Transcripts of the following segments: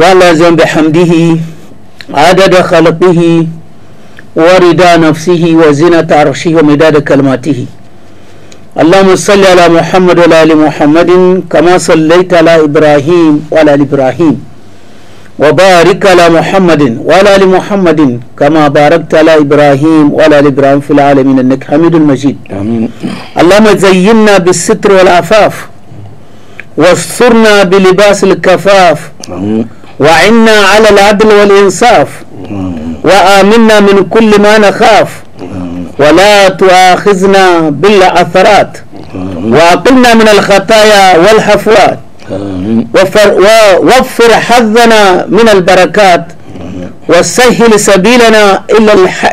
ولازم بحمده عدد خلقه ورضا نفسه وزنة عرشه ومداد كلماته. اللهم صل على محمد وعلى ال محمد كما صليت على ابراهيم وعلى ال ابراهيم وبارك على محمد وعلى ال محمد كما باركت على ابراهيم وعلى ال ابراهيم في العالمين انك حميد مجيد. امين. اللهم زينا بالستر والعفاف واسترنا بلباس الكفاف. امين. وعنا على العدل والإنصاف. وآمنا من كل ما نخاف. ولا تؤاخذنا بالعثرات. وأقلنا من الخطايا والحفوات. ووفر حظنا من البركات. وسهل سبيلنا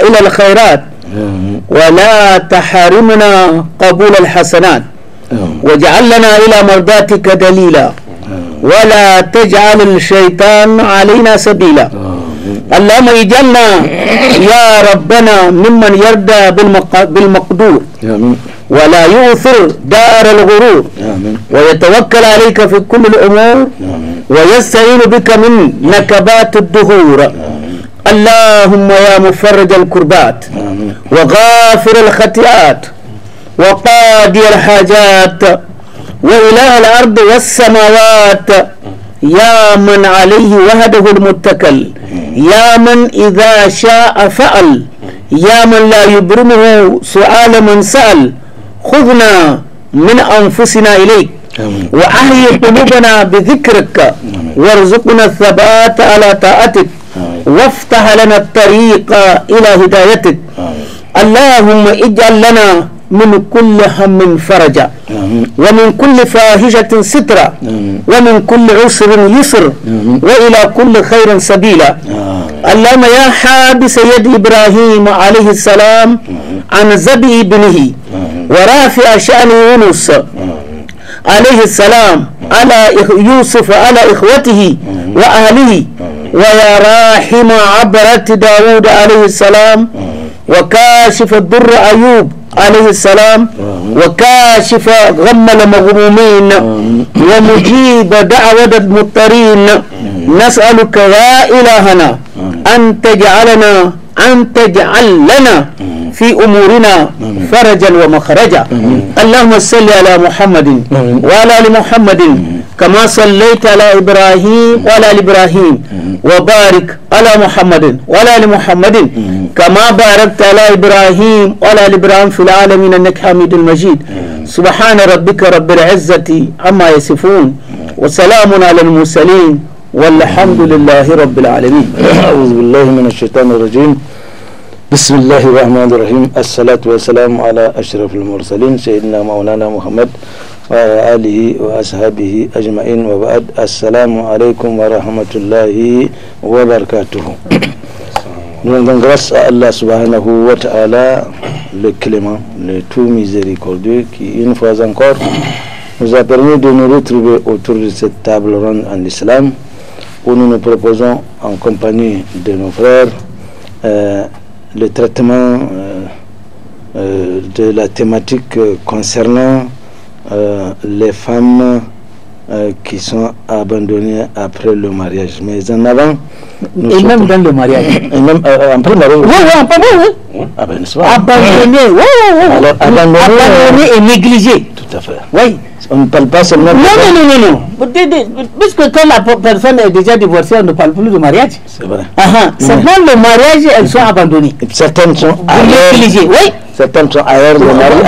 إلى الخيرات. ولا تحرمنا قبول الحسنات. واجعل لنا إلى مرضاتك دليلا. ولا تجعل الشيطان علينا سبيلا. اللهم اجعلنا يا ربنا ممن يرضى بالمقدور ولا يؤثر دار الغرور ويتوكل عليك في كل الأمور ويستعين بك من نكبات الدهور. اللهم يا مفرج الكربات وغافر الخطيئات وقاضي الحاجات وإله الأرض والسماوات يا من عليه وحده المتكل يا من إذا شاء فعل يا من لا يبرمه سؤال من سأل خذنا من أنفسنا إليك وأحيي قلوبنا بذكرك وارزقنا الثبات على طاعتك وافتح لنا الطريق إلى هدايتك. اللهم اجعل لنا من كل هم فرجا ومن كل فاحشة سترا ومن كل عسر يسر وإلى كل خير سبيلا. اللهم يا حابس يد إبراهيم عليه السلام عن ذبح ابنه ورافع شأن يونس عليه السلام على يوسف على إخوته وأهله ويا راحم عبرة داود عليه السلام وكاشف الضر أيوب عليه السلام وكاشف غم المغمومين ومجيب دعوة المضطرين. نسألك يا إلهنا أن تجعل لنا في أمورنا فرجا ومخرجا. اللهم صل على محمد وعلى آل محمد كما صليت على إبراهيم وعلى آل إبراهيم وبارك على محمد وعلى آل محمد كما باركت على إبراهيم وعلى آل إبراهيم في العالمين إنك حميد مجيد. سبحان ربك رب العزة عما يصفون وسلام على المرسلين والحمد لله رب العالمين. أعوذ بالله من الشيطان الرجيم. بسم الله الرحمن الرحيم. الصلاة والسلام على أشرف المرسلين سيدنا مولانا محمد وعلى آله وأصحابه أجمعين وبعد. السلام عليكم ورحمة الله وبركاته. Nous rendons grâce à Allah subhanahu wa ta'ala, le clément, le tout miséricordieux, qui une fois encore nous a permis de nous retrouver autour de cette table ronde en islam, où nous nous proposons en compagnie de nos frères le traitement de la thématique concernant les femmes qui sont abandonnées après le mariage. Mais en avant, et même dans le mariage. Et même après le mariage. Oui. Ah ben, abandonné, alors, abandonné et négligé. Tout à fait. Oui. On ne parle pas seulement de... Non. Puisque quand la personne est déjà divorcée, on ne parle plus de mariage. C'est vrai. Seulement le mariage, elles sont abandonnées. Et certaines sont négligées, oui. Certaines sont ailleurs, le mariage,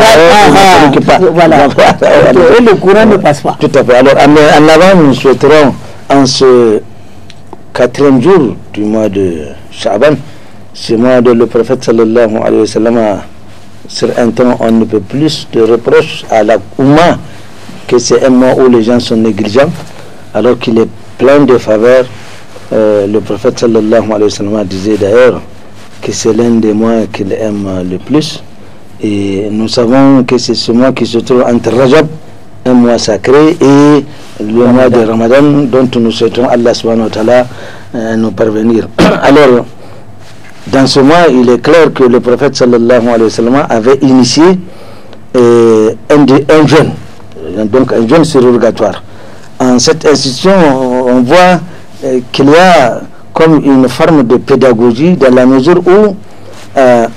voilà. Et le courant ne passe pas. Tout à fait. Alors, en avant, nous souhaiterons, en ce 4e jour du mois de Sha'ban, ce mois de le prophète sallallahu alayhi wa sallam sur un temps, on ne peut plus de reproches à la Oumma que c'est un mois où les gens sont négligents, alors qu'il est plein de faveurs. Le prophète sallallahu alayhi wa sallam disait d'ailleurs que c'est l'un des mois qu'il aime le plus. Et nous savons que c'est ce mois qui se trouve entre Rajab, un mois sacré, et le mois de Ramadan, dont nous souhaitons Allah subhanahu wa ta'ala nous parvenir. Alors, dans ce mois, il est clair que le prophète sallallahu alayhi wa sallam avait initié un jeûne, donc un jeûne surrogatoire. En cette institution, on voit qu'il y a comme une forme de pédagogie dans la mesure où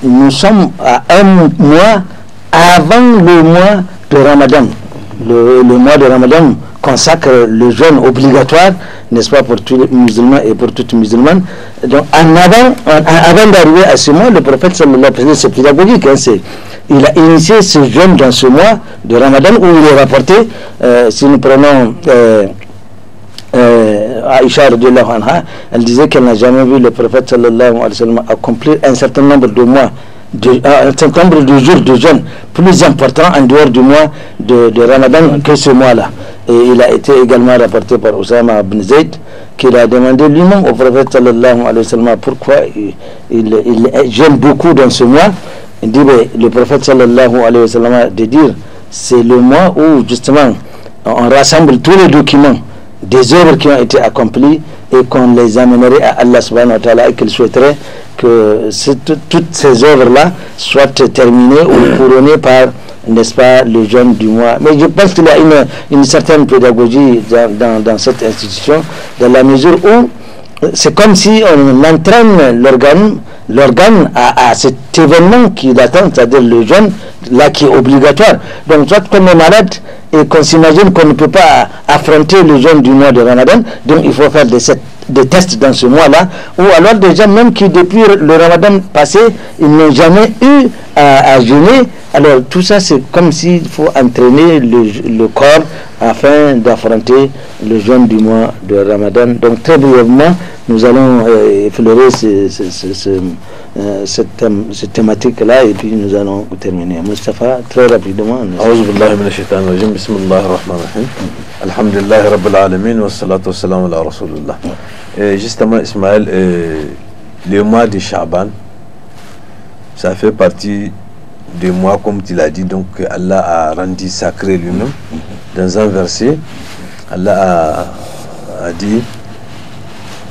nous sommes à un mois avant le mois de Ramadan. Le mois de Ramadan consacre le jeûne obligatoire, n'est-ce pas, pour tous les musulmans et pour toutes les musulmanes. Donc avant d'arriver à ce mois, le prophète sallallahu alayhi wa sallam, c'est pédagogique, hein, il a initié ce jeûne dans ce mois de Ramadan où il est rapporté, si nous prenons Aïcha radhiyallahu anha, elle disait qu'elle n'a jamais vu le prophète sallallahu alayhi wa sallam accomplir un certain nombre de mois, un certain nombre de jours de jeûne plus important en dehors du mois de Ramadan que ce mois-là. Et il a été également rapporté par Oussama ibn Zayd qu'il a demandé lui-même au prophète sallallahu alayhi wa sallam pourquoi il jeûne beaucoup dans ce mois. Il dit, le prophète sallallahu alayhi wa sallam de dire, c'est le mois où justement on rassemble tous les documents des œuvres qui ont été accomplies et qu'on les amènerait à Allah subhanahu wa ta'ala, et qu'il souhaiterait que toutes ces œuvres-là soient terminées ou couronnées par, n'est-ce pas, le jeûne du mois. Mais je pense qu'il y a une certaine pédagogie dans cette institution, dans la mesure où c'est comme si on entraîne l'organe à cet événement qui l'attend, c'est-à-dire le jeûne, là qui est obligatoire. Donc, soit qu'on est malade et qu'on s'imagine qu'on ne peut pas affronter le jeûne du mois de Ramadan, donc il faut faire des tests dans ce mois-là, ou alors des gens même qui depuis le Ramadan passé, ils n'ont jamais eu à jeûner. Alors tout ça, c'est comme s'il faut entraîner le corps afin d'affronter le jeûne du mois de Ramadan. Donc très brièvement, nous allons effleurer cette thématique-là, et puis nous allons terminer. Mustafa, très rapidement. A'udhu billahi minash shaitanir rajim. Bismillahir rahmanir rahim. Alhamdulillahi rabbil alamin wa salatu wa salam ala rasulillah. Justement, Ismaël, le mois de Sha'ban, ça fait partie des mois, comme tu l'as dit, donc Allah a rendu sacré lui-même. Dans un verset, Allah a dit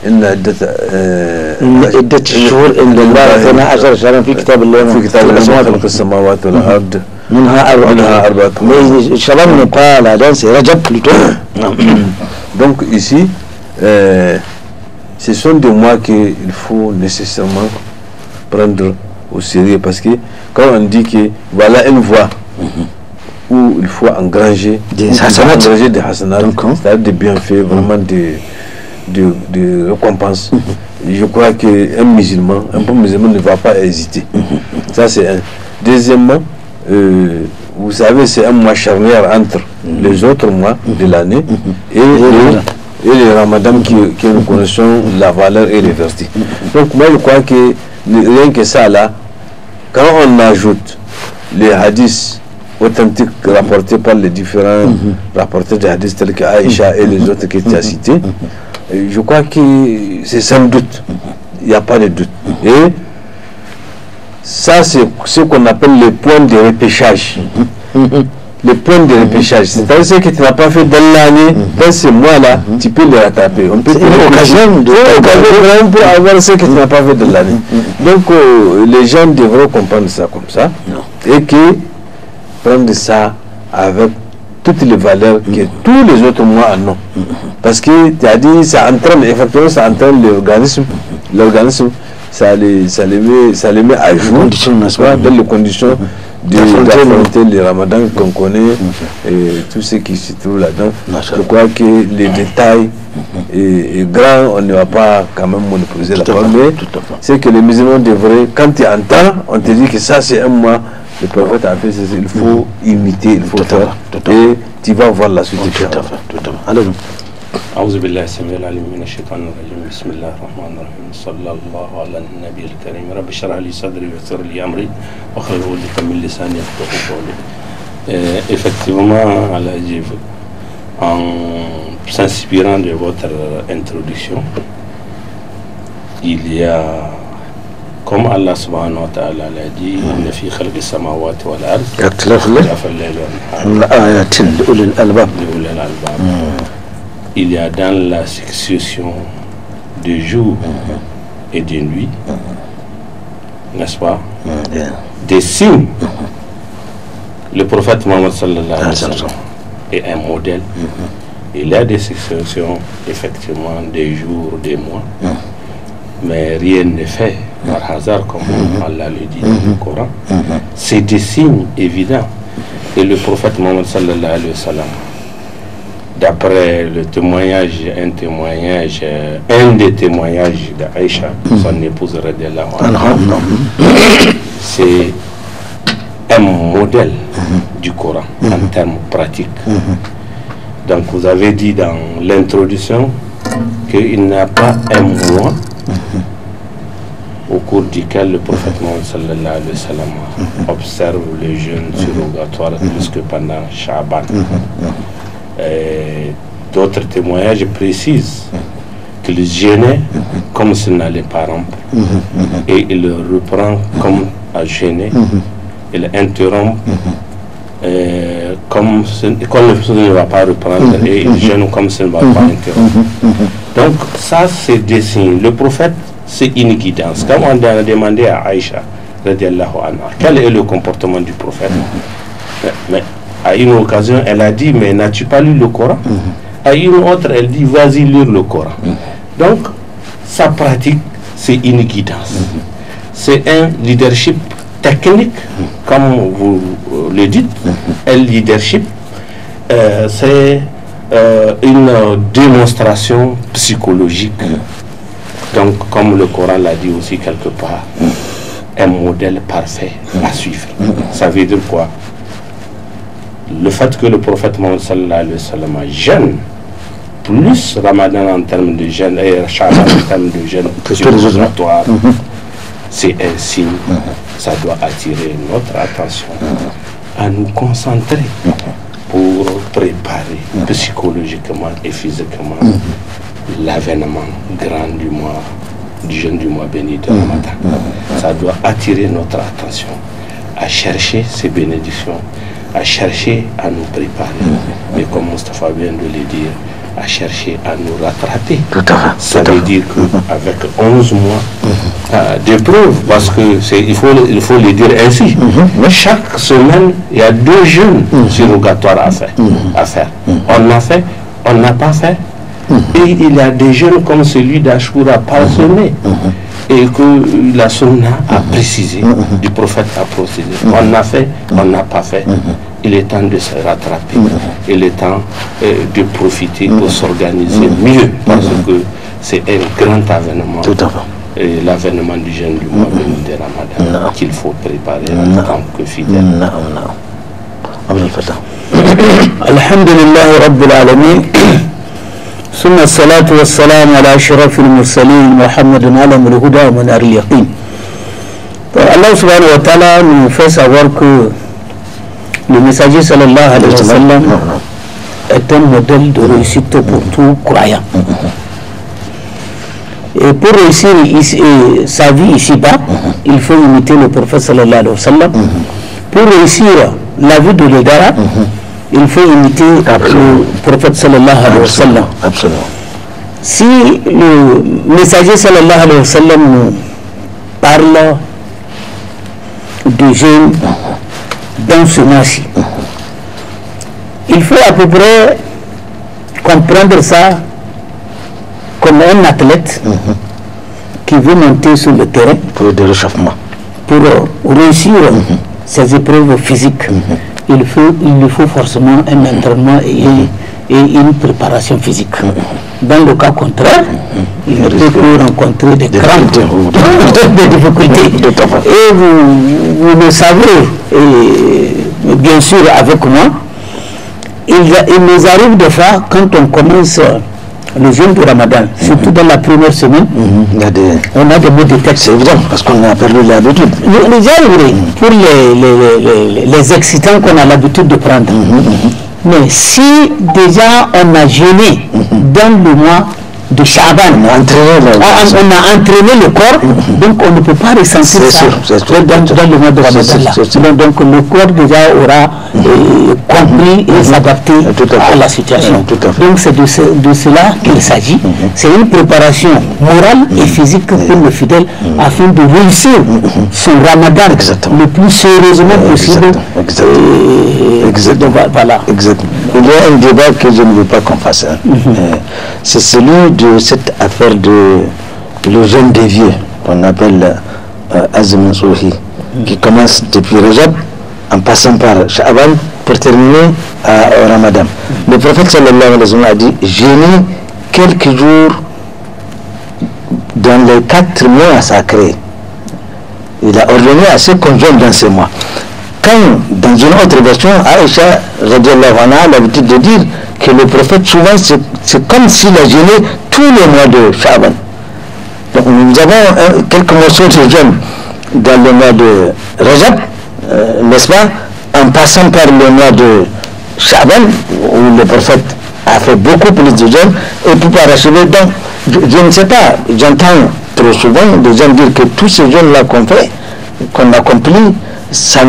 إن عدة الشهور عند الله 12 شهرا في كتاب الله خلق السماوات والأرض منها أربعة. Mais Shabbat n'est pas là-dedans, c'est Rajab plutôt. Donc ici, ce sont des mois qu'il faut nécessairement prendre au sérieux, parce que quand on dit que voilà une voie où il faut engranger des hasanats, c'est-à-dire des bienfaits, vraiment de récompense. Je crois qu'un musulman, un bon musulman ne va pas hésiter. Ça c'est un. Deuxièmement, vous savez, c'est un mois charnière entre les autres mois de l'année et les ramadans qui nous connaissons la valeur et les vertus. Donc moi je crois que rien que ça là, quand on ajoute les hadiths authentiques rapportés par les différents rapporteurs de hadiths tels que Aïcha et les autres que tu as cités, je crois que c'est sans doute, il n'y a pas de doute. Et ça, c'est ce qu'on appelle le point de repêchage. Le point de repêchage, c'est-à-dire que tu n'as pas fait dans l'année, dans ces mois-là, tu peux le rattraper. On peut une occasion pour avoir ce que tu n'as pas fait dans l'année. Donc, les gens devront comprendre ça comme ça, et que prendre ça avec toutes les valeurs que tous les autres mois en ont. Parce que tu as dit, ça entraîne, effectivement, ça entraîne l'organisme, ça les met à jour dans les conditions d'affronter les ramadans qu'on connaît et tout ce qui se trouve là-dedans. Je crois que les détails est grand, on ne va pas quand même monopoliser la parole, mais c'est que les musulmans devraient, quand tu entends, on te dit que ça c'est un mois, le prophète a fait, il faut imiter, il faut faire, et tu vas voir la suite. Tout à fait. Alors, أعوذ بالله السميع العليم من الشيطان الرجيم بسم الله الرحمن الرحيم صلى الله على النبي الكريم رب اشرح لي صدري ويسر لي أمري واحلل عقدة من لساني يفقهوا قولي. Effectivement, en s'inspirant de votre introduction, il y a, comme Allah subhanahu wa ta'ala l'a dit, inna fi khalqi samawati wal ard il y a dans la succession de jours et de nuits, n'est-ce pas, des signes. Le prophète Mohammed sallallahu alayhi wa sallam est un modèle. Il y a des successions, effectivement, des jours, des mois, mais rien n'est fait par hasard, comme Allah le dit dans le Coran. C'est des signes évidents. Et le prophète Mohammed sallallahu alayhi wa sallam, d'après le témoignage, un des témoignages d'Aïcha, son épouse radiallahu anha, c'est un modèle du Coran en termes pratiques. Donc vous avez dit dans l'introduction qu'il n'y a pas un mois au cours duquel le prophète Mohammed sallallahu alayhi wa sallam observe le jeûne surrogatoire plus que pendant Sha'ban. D'autres témoignages précisent qu'il jeûnait comme s'il n'allait pas rompre et il reprend comme à jeûner. Il interrompt comme il ne va pas reprendre et il jeûne comme s'il ne va pas interrompre. Donc ça c'est des signes. Le prophète c'est une guidance. Comme on a demandé à Aïcha radiallahu anha quel est le comportement du prophète, mais à une occasion elle a dit mais n'as-tu pas lu le Coran? À une autre elle dit vas-y lire le Coran. Donc sa pratique c'est une guidance. C'est un leadership technique, comme vous le dites. Un leadership, c'est une démonstration psychologique. Donc, comme le Coran l'a dit aussi quelque part, un modèle parfait à suivre. Ça veut dire quoi? Le fait que le prophète Mohammed sallallahu alayhi wa sallam jeûne plus Ramadan en termes de jeûne et Sha'ban en termes de jeûne surrogatoire, c'est un signe. Ça doit attirer notre attention à nous concentrer pour préparer psychologiquement et physiquement l'avènement grand du jeûne du mois béni de Ramadan. Ça doit attirer notre attention à chercher ces bénédictions, à chercher à nous préparer. Mais comme Moustapha vient de le dire, à chercher à nous rattraper. Ça veut dire qu'avec 11 mois d'épreuve, parce que il faut le dire ainsi, chaque semaine il y a 2 jeûnes surrogatoires à faire. On a fait, on n'a pas fait, et il y a des jeûnes comme celui d'Ashura parsemé et que la sunna a précisé, du prophète a précisé. On a fait, on n'a pas fait. Il est temps de se rattraper, il est temps de profiter pour s'organiser mieux, parce que c'est un grand avènement, l'avènement du jeûne du mois de Ramadan qu'il faut préparer en tant que fidèle. Alhamdulillah Rabbil Alamin. ثم الصلاة والسلام على أشرف المرسلين محمد علم الهدى ومنار اليقين. Allah subhanahu wa ta'ala nous fait savoir que le messager sallallahu alayhi wa sallam est un modèle de réussite pour tout croyant. Et pour réussir sa vie ici-bas, il faut imiter le prophète sallallahu alayhi wa sallam. Pour réussir la vie de l'Edara, il faut imiter le prophète sallallahu alayhi wa sallam. Si le messager sallallahu alayhi wa sallam nous parle de jeûne dans ce mois-ci, il faut à peu près comprendre ça comme un athlète qui veut monter sur le terrain pour le réchauffement, pour réussir ses épreuves physiques. Il lui faut forcément un entraînement et une préparation physique. Dans le cas contraire, il ne peut que rencontrer des crampes, des difficultés. Et vous le savez, et bien sûr avec moi, il nous arrive de fois, quand on commence le jeûne de Ramadan, surtout dans la première semaine, on a des maux de tête. C'est évident, parce qu'on a perdu l'habitude. Pour les excitants qu'on a l'habitude de prendre. Mais si déjà on a jeûné dans le mois de Chaban, on a entraîné le corps, donc on ne peut pas ressentir ça dans le mois de Ramadan. Donc le corps déjà aura compris et s'adapter à la situation. Donc c'est de cela qu'il s'agit. C'est une préparation morale et physique pour le fidèle afin de réussir son Ramadan le plus sérieusement possible. Exactement. Voilà. Il y a un débat que je ne veux pas qu'on fasse. C'est celui de cette affaire de le jeûne des vieux, qu'on appelle Azm Souhi, qui commence depuis Rajab, en passant par Sha'ban, pour terminer au Ramadan. Le prophète sallallahu alayhi wa sallam a dit, jeûner quelques jours dans les 4 mois sacrés. Il a ordonné à ceux qu'on jeûne dans ces mois. Quand, dans une autre version, Aïcha radiallahu anha a l'habitude de dire que le prophète, souvent, c'est comme s'il a jeûné tous les mois de Sha'ban. Donc, nous avons quelques morceaux de jeûne dans le mois de Rajab, n'est-ce pas, en passant par le mois de Sha'ban, où le prophète a fait beaucoup plus de jeûne, et puis par achever. Donc, je ne sais pas, j'entends trop souvent des gens dire que tous ces jeûnes-là qu'on fait, qu'on accomplit, ce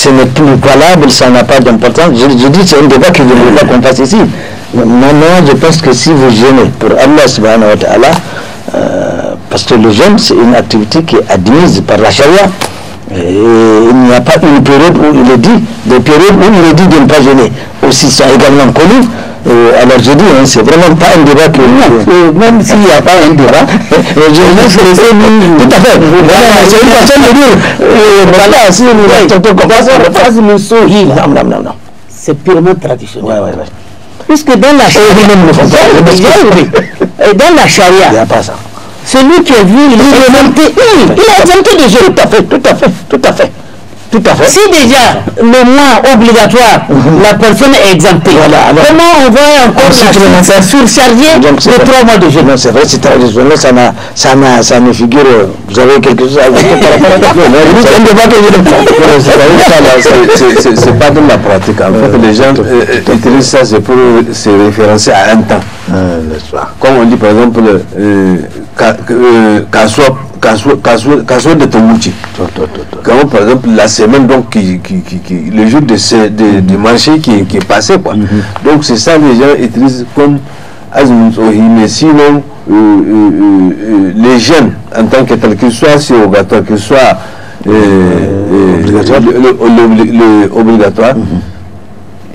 n'est plus valable, ça n'a pas d'importance. Je dis c'est un débat que je ne veux pas qu'on fasse ici. Moi, je pense que si vous jeûnez pour Allah subhanahu wa ta'ala, parce que le jeûne, c'est une activité qui est admise par la charia, et il n'y a pas une période où il est dit, des périodes où il est dit de ne pas jeûner, aussi sont également connues. Alors je dis, c'est vraiment pas un débat que... Même s'il n'y a pas un débat, je laisse les ennemis. Tout à fait. C'est une façon de dire. Voilà, si nous c'est purement traditionnel. Ouais. Puisque dans la charia, il n'y a pas ça. Celui qui est vu, il est exempté de jeûne. Tout à fait. Si déjà le mois obligatoire, la personne est exemptée, comment on va encore la surcharger de 3 mois de jeûne? Non, c'est vrai, c'est traditionnel, ça me figure, vous avez quelque chose à dire par rapport à c'est pas dans la pratique. En fait, les gens utilisent ça, c'est pour se référencer à un temps. Comme on dit par exemple, Kaswa de Tomouchi. Comme par exemple la semaine, donc, le jour de marché qui est passé, quoi. Donc c'est ça les gens utilisent comme Azm Souhi. Mais sinon, les jeunes, en tant que tel qu'ils soient surrogatoire, qu'ils soient obligatoire,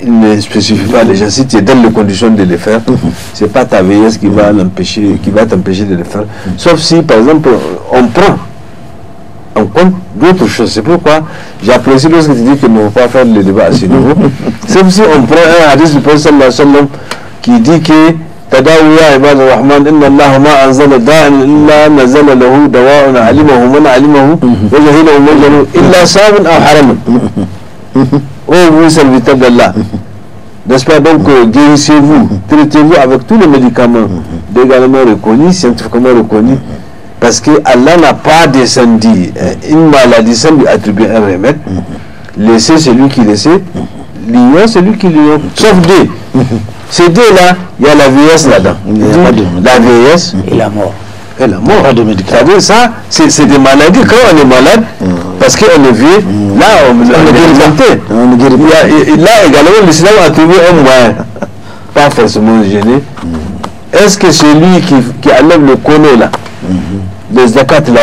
il ne spécifie pas les gens. Si tu es dans les conditions de le faire, c'est pas ta vieillesse qui va t'empêcher de le faire. Sauf si, par exemple, on prend en compte d'autres choses. C'est pourquoi j'apprécie lorsque tu dis qu'il ne faut pas faire le débat à ce niveau. Sauf si on prend un hadith du prophète sallallahu alayhi wa sallam qui dit que تداووا يا عباد الرحمن إن الله ما أنزل داء إلا نزل له دواء علمه من علمه وجهله من جهله إلا صام أو حرم. Oh, vous serviteurs d'Allah, n'est-ce pas? Donc guérissez-vous, traitez-vous avec tous les médicaments légalement reconnus, scientifiquement reconnus, parce que Allah n'a pas descendu une maladie sans lui attribuer un remède. Laissez celui qui laissait, l'ignore celui qui l'ignore, sauf deux. Ces deux-là, il y a la vieillesse là-dedans. La vieillesse et la mort. Et la mort. C'est-à-dire ça, c'est des maladies. Quand on est malade, parce qu'on est vieux, là on est exempté. Là également, l'islam a trouvé un moyen, pas forcément gêné. Est-ce que celui qui enlève le connaît là, les zakats là,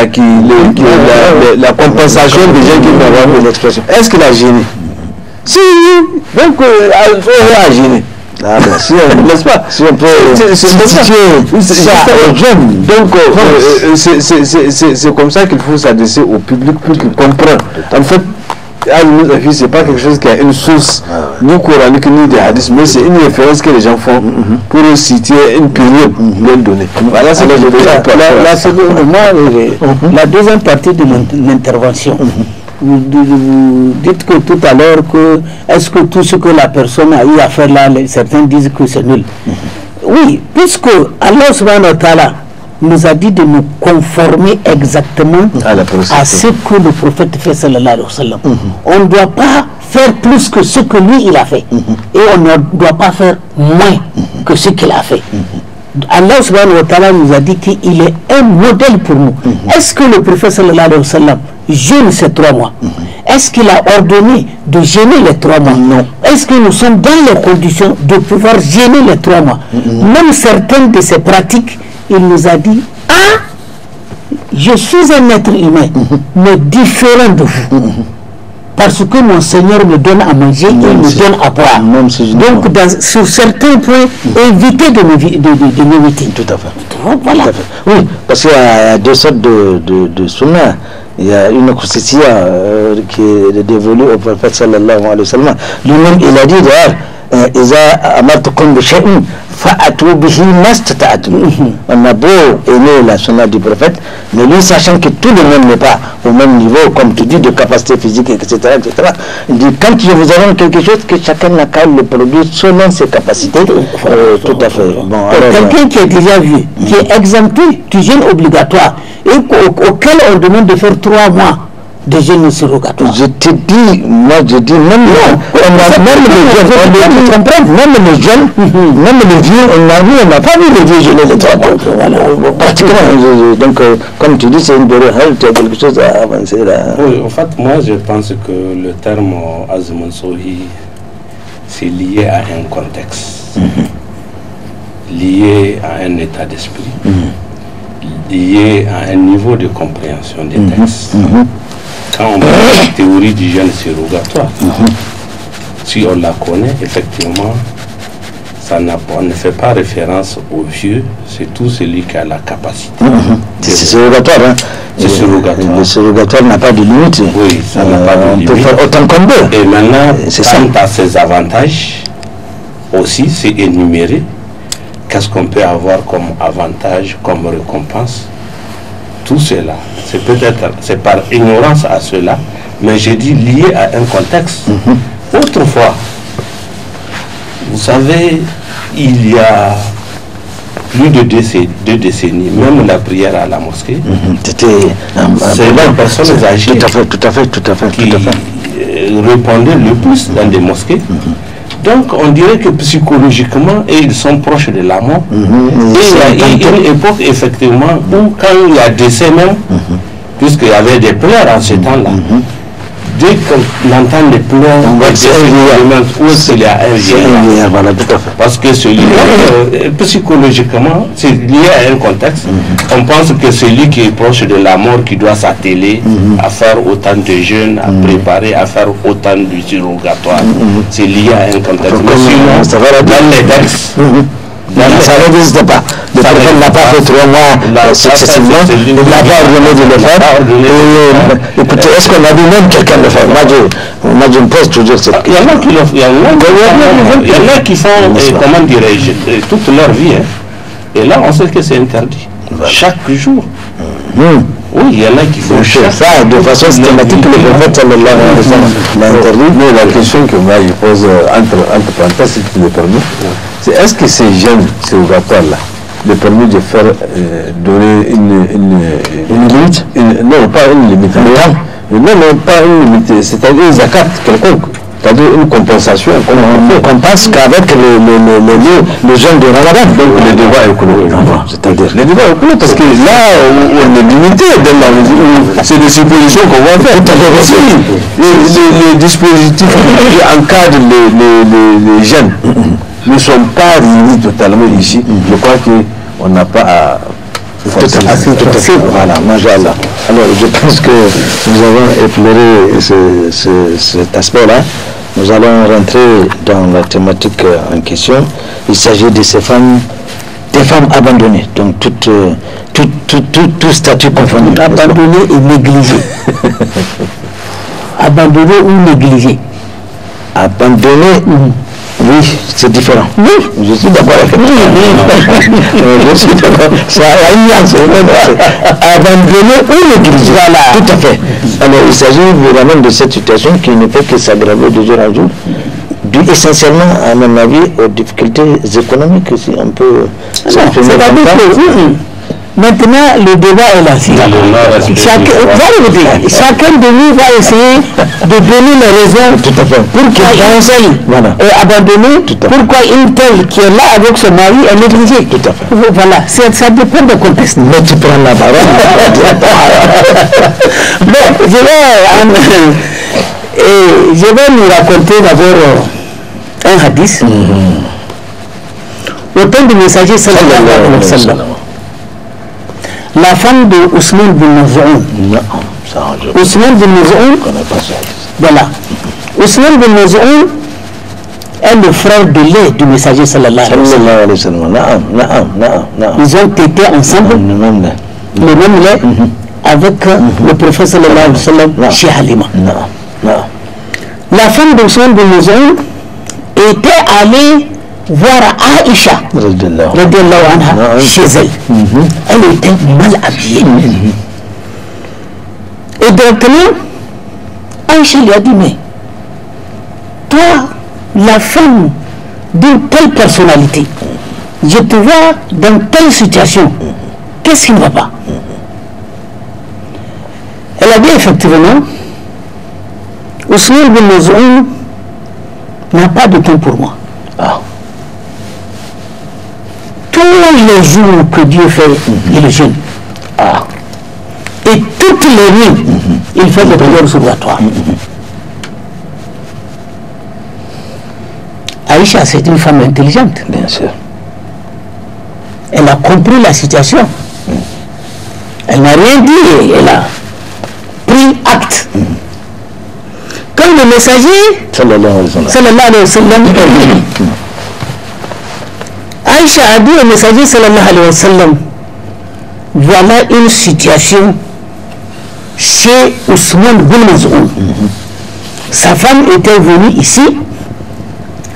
la compensation des gens qui n'ont pas l'expression, est-ce qu'il a gêné? Si, donc on a gêné. Ah ben si, n'est-ce pas? Si on peut c'est comme ça qu'il faut s'adresser au public pour qu'il comprenne. En fait, c'est pas quelque chose qui a une source ni coranique ni des hadiths, mais c'est une référence que les gens font pour situer une période bien donnée. Voilà, c'est la deuxième partie de l'intervention. Vous dites que tout à l'heure que est-ce que tout ce que la personne a eu à faire là, certains disent que c'est nul. Oui, puisque Allah subhanahu wa ta'ala nous a dit de nous conformer exactement à ce que le prophète fait sallallahu alayhi wa sallam. On ne doit pas faire plus que ce que lui il a fait. Et on ne doit pas faire moins que ce qu'il a fait. Allah subhanahu wa ta'ala nous a dit qu'il est un modèle pour nous. Est-ce que le prophète sallallahu alayhi wa sallam jeûne ces 3 mois? Est-ce qu'il a ordonné de jeûner les 3 mois? Non. Est-ce que nous sommes dans les conditions de pouvoir jeûner les 3 mois? Même certaines de ces pratiques, il nous a dit, je suis un être humain, mais différent de vous. Parce que mon Seigneur me donne à manger et me donne à boire. Donc, sur certains points, évitez de m'éviter. Tout à fait. Voilà. Tout à fait. Oui, parce qu'il y a 2 sortes de sunnah. Il y a une khususiyya qui est dévolue au prophète sallallahu alayhi wa sallam. Lui-même, il a dit d'ailleurs, إذا أمرتكم بشيء فأتوا به ما استطعتم. On a beau aimer la sunna du prophète, mais lui, sachant que tout le monde n'est pas au même niveau, comme tu dis, de capacité physique, etc., il dit, quand je vous donne quelque chose, que chacun n'a qu'à le produire selon ses capacités. Tout à fait. Bon, quelqu'un qui est déjà vieux, qui est exempté du jeûne obligatoire, et auquel on demande de faire 3 mois de jeûne surrogatoire. Je te dis, moi je dis, même les jeunes, même les vieux, on n'a pas vu les vieux jeûner les 3 mois. Voilà. Pratiquement. Donc, comme tu dis, c'est une durée, tu as quelque chose à avancer là. Oui, en fait, moi je pense que le terme Azmansohi, c'est lié à un contexte, lié à un état d'esprit, lié à un niveau de compréhension des textes. Quand on parle de la théorie du jeûne surrogatoire, si on la connaît, effectivement, on ne fait pas référence aux vieux, c'est tout celui qui a la capacité. C'est surrogatoire, hein? C'est surrogatoire. Le surrogatoire n'a pas de limite. Oui, ça n'a pas de limite. On peut faire autant qu'on veut. Et maintenant, quant à ses avantages, aussi, c'est énuméré. Qu'est-ce qu'on peut avoir comme avantage, comme récompense? Tout cela, c'est peut-être, c'est par ignorance à cela, mais j'ai dit lié à un contexte. Autrefois, vous savez, il y a plus de 2 décennies, même la prière à la mosquée, c'est les personnes âgées qui répondaient le plus dans des mosquées. Donc on dirait que psychologiquement, ils sont proches de la mort. Et il y a une époque effectivement où quand il y a décès même, puisqu'il y avait des pleurs en ce temps-là, dès qu'on entend des pleurs, où est-ce qu'il y a un vieillard? Voilà, tout à fait. Parce que celui-là, psychologiquement, c'est lié à un contexte. On pense que celui qui est proche de la mort, qui doit s'atteler à faire autant de jeûnes, à préparer, à faire autant de surrogatoire, c'est lié à un contexte. Mais sinon, dans les textes, ça n'existe pas. Le prophète n'a pas fait 3 mois successivement. Il n'a pas ordonné de le faire. Écoutez, est-ce qu'on a vu même quelqu'un le faire? Moi, je me pose toujours cette question. Il y en a qui font, comment dirais-je, toute leur vie. Et là, on sait que c'est interdit. Chaque jour. Oui, il y en a qui font ça de façon systématique. Le prophète sallallahu alayhi wa sallam l'a interdit. Mais la question que moi je pose entre parenthèses, si tu le permets, c'est est-ce que ces jeunes surrogatoires-là le permet de faire donner une limite? Non, pas une limite. Non, pas une limite. C'est-à-dire une zakat quelconque. C'est-à-dire une compensation. On compense qu'avec le jeûne de Ramadan. Donc le débat est clos. C'est-à-dire le débat est clos parce que là on est limité dans la mesure où c'est des suppositions qu'on va faire. Les dispositifs qui encadrent les jeunes ne sont pas réunis totalement ici. Je crois qu'on n'a pas à... Tout à fait. Voilà, Masha'Allah. Alors, je pense que nous avons éploré cet aspect-là. Nous allons rentrer dans la thématique en question. Il s'agit de ces femmes, des femmes abandonnées, donc tout statut confondu. Abandonnées et négligées. Abandonnées ou négligées. Abandonnées. Oui, c'est différent. Oui, je suis d'accord avec vous. Je suis d'accord. C'est une nuance. Abandonné ou négligé. Voilà. Tout à fait. Alors, il s'agit vraiment de cette situation qui ne peut que s'aggraver de jour en jour. dû essentiellement, à mon avis, aux difficultés économiques, si on peut s'exprimer comme ça. Maintenant, le débat est là. Chacun de nous va essayer de donner les raisons pour qu'un seul est abandonné, pourquoi une telle qui est là avec son mari est négligée. Tout à fait. Voilà, ça dépend du contexte. Mais tu prends la parole. Bon, je vais nous raconter d'abord un hadith. Au temps du messager sallallahu alayhi wa sallam, la femme de Ousmane bin Maz'oun. Ousmane bin Maz'oun, voilà. Ousmane bin Maz'oun est le frère de lait du messager sallallahu alayhi wa sallam. Ils ont été ensemble, le même lait, avec le prophète sallallahu alayhi wa sallam chez Halima. La femme d'Ousmane bin Maz'oun était allée voir Aïcha radiallahu anha chez elle. Elle était mal habillée. Et directement, Aïcha lui a dit, mais toi, la femme d'une telle personnalité, je te vois dans telle situation, qu'est-ce qui ne va pas? Elle a dit effectivement, Ousmane bin Maz'oun n'a pas de temps pour moi. Tous les jours que Dieu fait, il jeûne. Et toutes les nuits, il fait des prières surrogatoires. Aïcha, c'est une femme intelligente. Bien sûr. Elle a compris la situation. Elle n'a rien dit, elle a pris acte. Quand le messager, sallallahu alayhi wa sallam, Aïcha a dit au messager sallallahu alayhi wa sallam, voilà une situation chez Ousmane bin Maz'oun. Sa femme était venue ici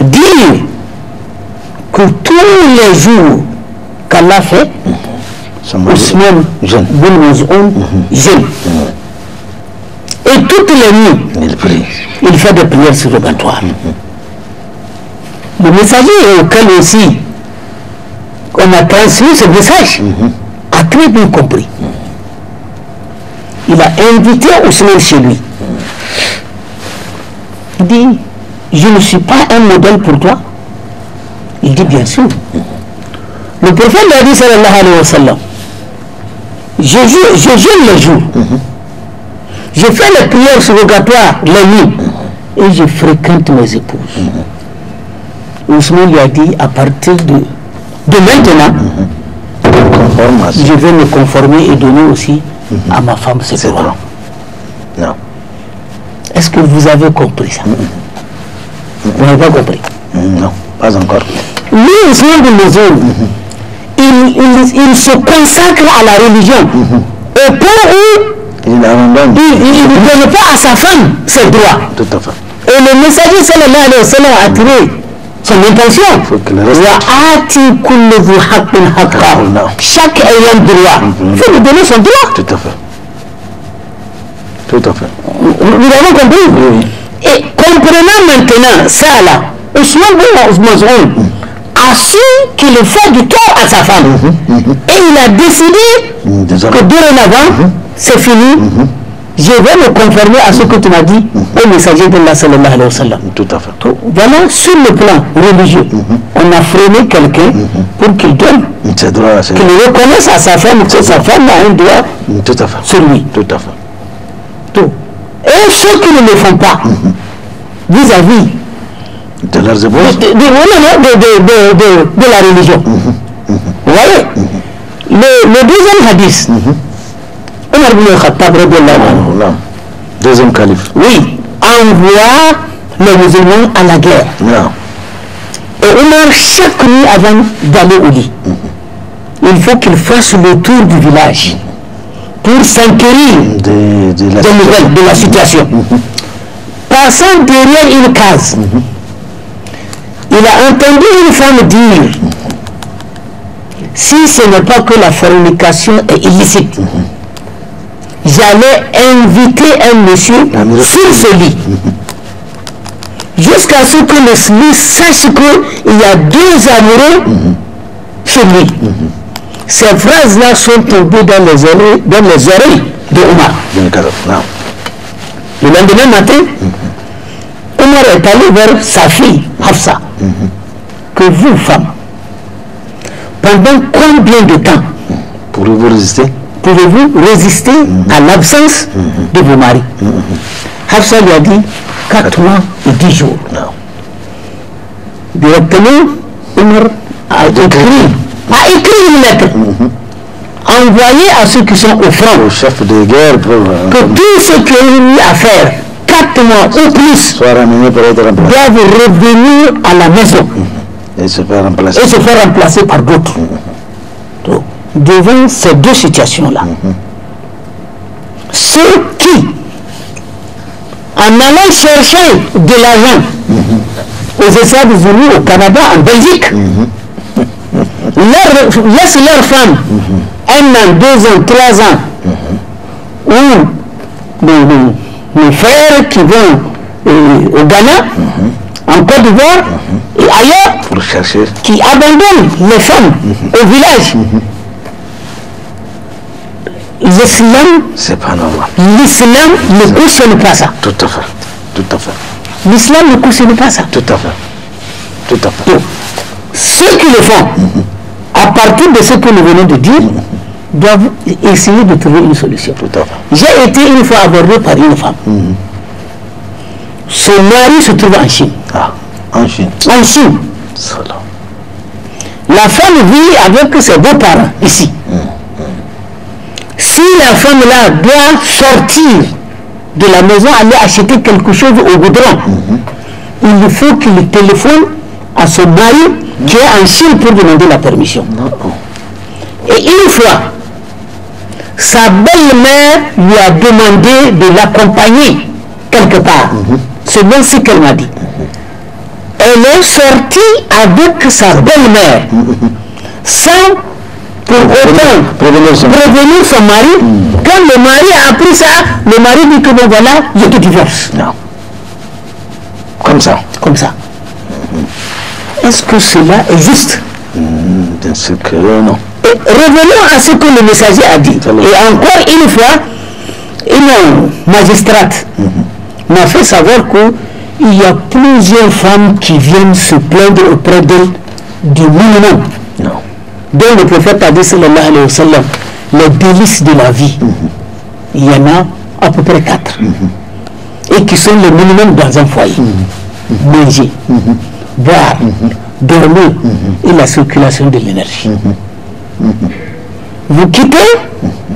dire que tous les jours qu'Allah fait, Ousmane bin Maz'oun jeûne. Et toutes les nuits, il fait des prières surrogatoires. Le messager auquel aussi on a transmis ce message a très bien compris. Il a invité Ousmane chez lui. Il dit, je ne suis pas un modèle pour toi. Il dit, bien sûr. Le prophète lui a dit, sallallahu alayhi wa sallam, je jeûne les jours. Je fais les prières surrogatoires les nuits. Et je fréquente mes épouses. Ousmane lui a dit, à partir de maintenant, je vais me conformer et donner aussi à ma femme ses droits. Non. Est-ce que vous avez compris ça? Vous n'avez pas compris? Non, pas encore. Lui, Ousmane bin Maz'oun, il se consacre à la religion. Et pour eux, il ne donne pas à sa femme ses droits. Tout à fait. Et le messager sallallahu alayhi wa sallam a tiré son intention. Chaque ayant droit, il faut lui donner son droit. Tout à fait. Tout à fait. Nous avons compris. Oui. Et comprenant maintenant ça là, Ousmane bin Maz'oun a su qu'il fait du tort à sa femme. Et il a décidé que dorénavant, c'est fini. Je vais me conformer à ce que tu m'as dit au messager d'Allah sallallahu alayhi wa sallam. Tout à fait. Voilà, sur le plan religieux, on a freiné quelqu'un pour qu'il donne, qu'il reconnaisse à sa femme que sa femme a un droit sur lui. Tout à fait. Tout. Et ceux qui ne le font pas, vis-à-vis de leurs épouses, de la religion. Vous voyez, le deuxième hadith, Omar bin Khattab, deuxième calife, oui, envoie les musulmans à la guerre. Et Omar, chaque nuit avant d'aller au lit, il faut qu'il fasse le tour du village pour s'enquérir des nouvelles de la situation. Passant derrière une case, il a entendu une femme dire, si ce n'est pas que la fornication est illicite, j'allais inviter un monsieur sur ce lit. jusqu'à ce que le SMIC sache qu'il y a 2 amoureux chez lui. Ces phrases-là sont tombées dans les oreilles de Omar. Le lendemain matin, Omar est allé vers sa fille, Hafsa, que vous, femmes, pendant combien de temps pouvez-vous résister à l'absence de vos maris? Hafsa lui a dit 4 mois et 10 jours. Directement, Omar a écrit une lettre envoyée à ceux qui sont au front, au chef de guerre, que tous ceux qui ont eu à faire 4 mois ou plus doivent revenir à la maison et se faire remplacer par d'autres. Donc, devant ces 2 situations-là, ceux qui, en allant chercher de l'argent aux États-Unis, au Canada, en Belgique, laissent leurs femmes 1 an, 2 ans, 3 ans, ou nos frères qui vont au Ghana, en Côte d'Ivoire et ailleurs, pour chercher, qui abandonnent les femmes au village. L'islam, c'est pas normal. L'islam ne cautionne pas ça. Tout à fait. L'islam ne cautionne pas ça. Tout à fait. Donc, ceux qui le font, à partir de ce que nous venons de dire, doivent essayer de trouver une solution. Tout à fait. J'ai été une fois abordé par une femme. Son mari se trouve en Chine. En Chine. En Chine. La femme vit avec ses beaux-parents ici. Si la femme-là doit sortir de la maison, aller acheter quelque chose au goudron, il faut qu'il téléphone à son mari qui est en Chine pour demander la permission. Et une fois, sa belle-mère lui a demandé de l'accompagner quelque part. C'est bien ce qu'elle m'a dit. Elle est sortie avec sa belle-mère sans pour autant prévenir son mari. Quand le mari a appris ça, le mari dit que bon voilà, je te divorce. Non. Comme ça. Est-ce que cela est juste? Bien sûr que non. Et revenons à ce que le messager a dit. Et encore une fois, une magistrate m'a fait savoir qu'il y a plusieurs femmes qui viennent se plaindre auprès d'elle du minimum. Donc le prophète a dit, sallallahu alayhi wa sallam, les délices de la vie, il y en a à peu près 4. Et qui sont le minimum dans un foyer. Manger, boire, dormir et la circulation de l'énergie. Vous quittez,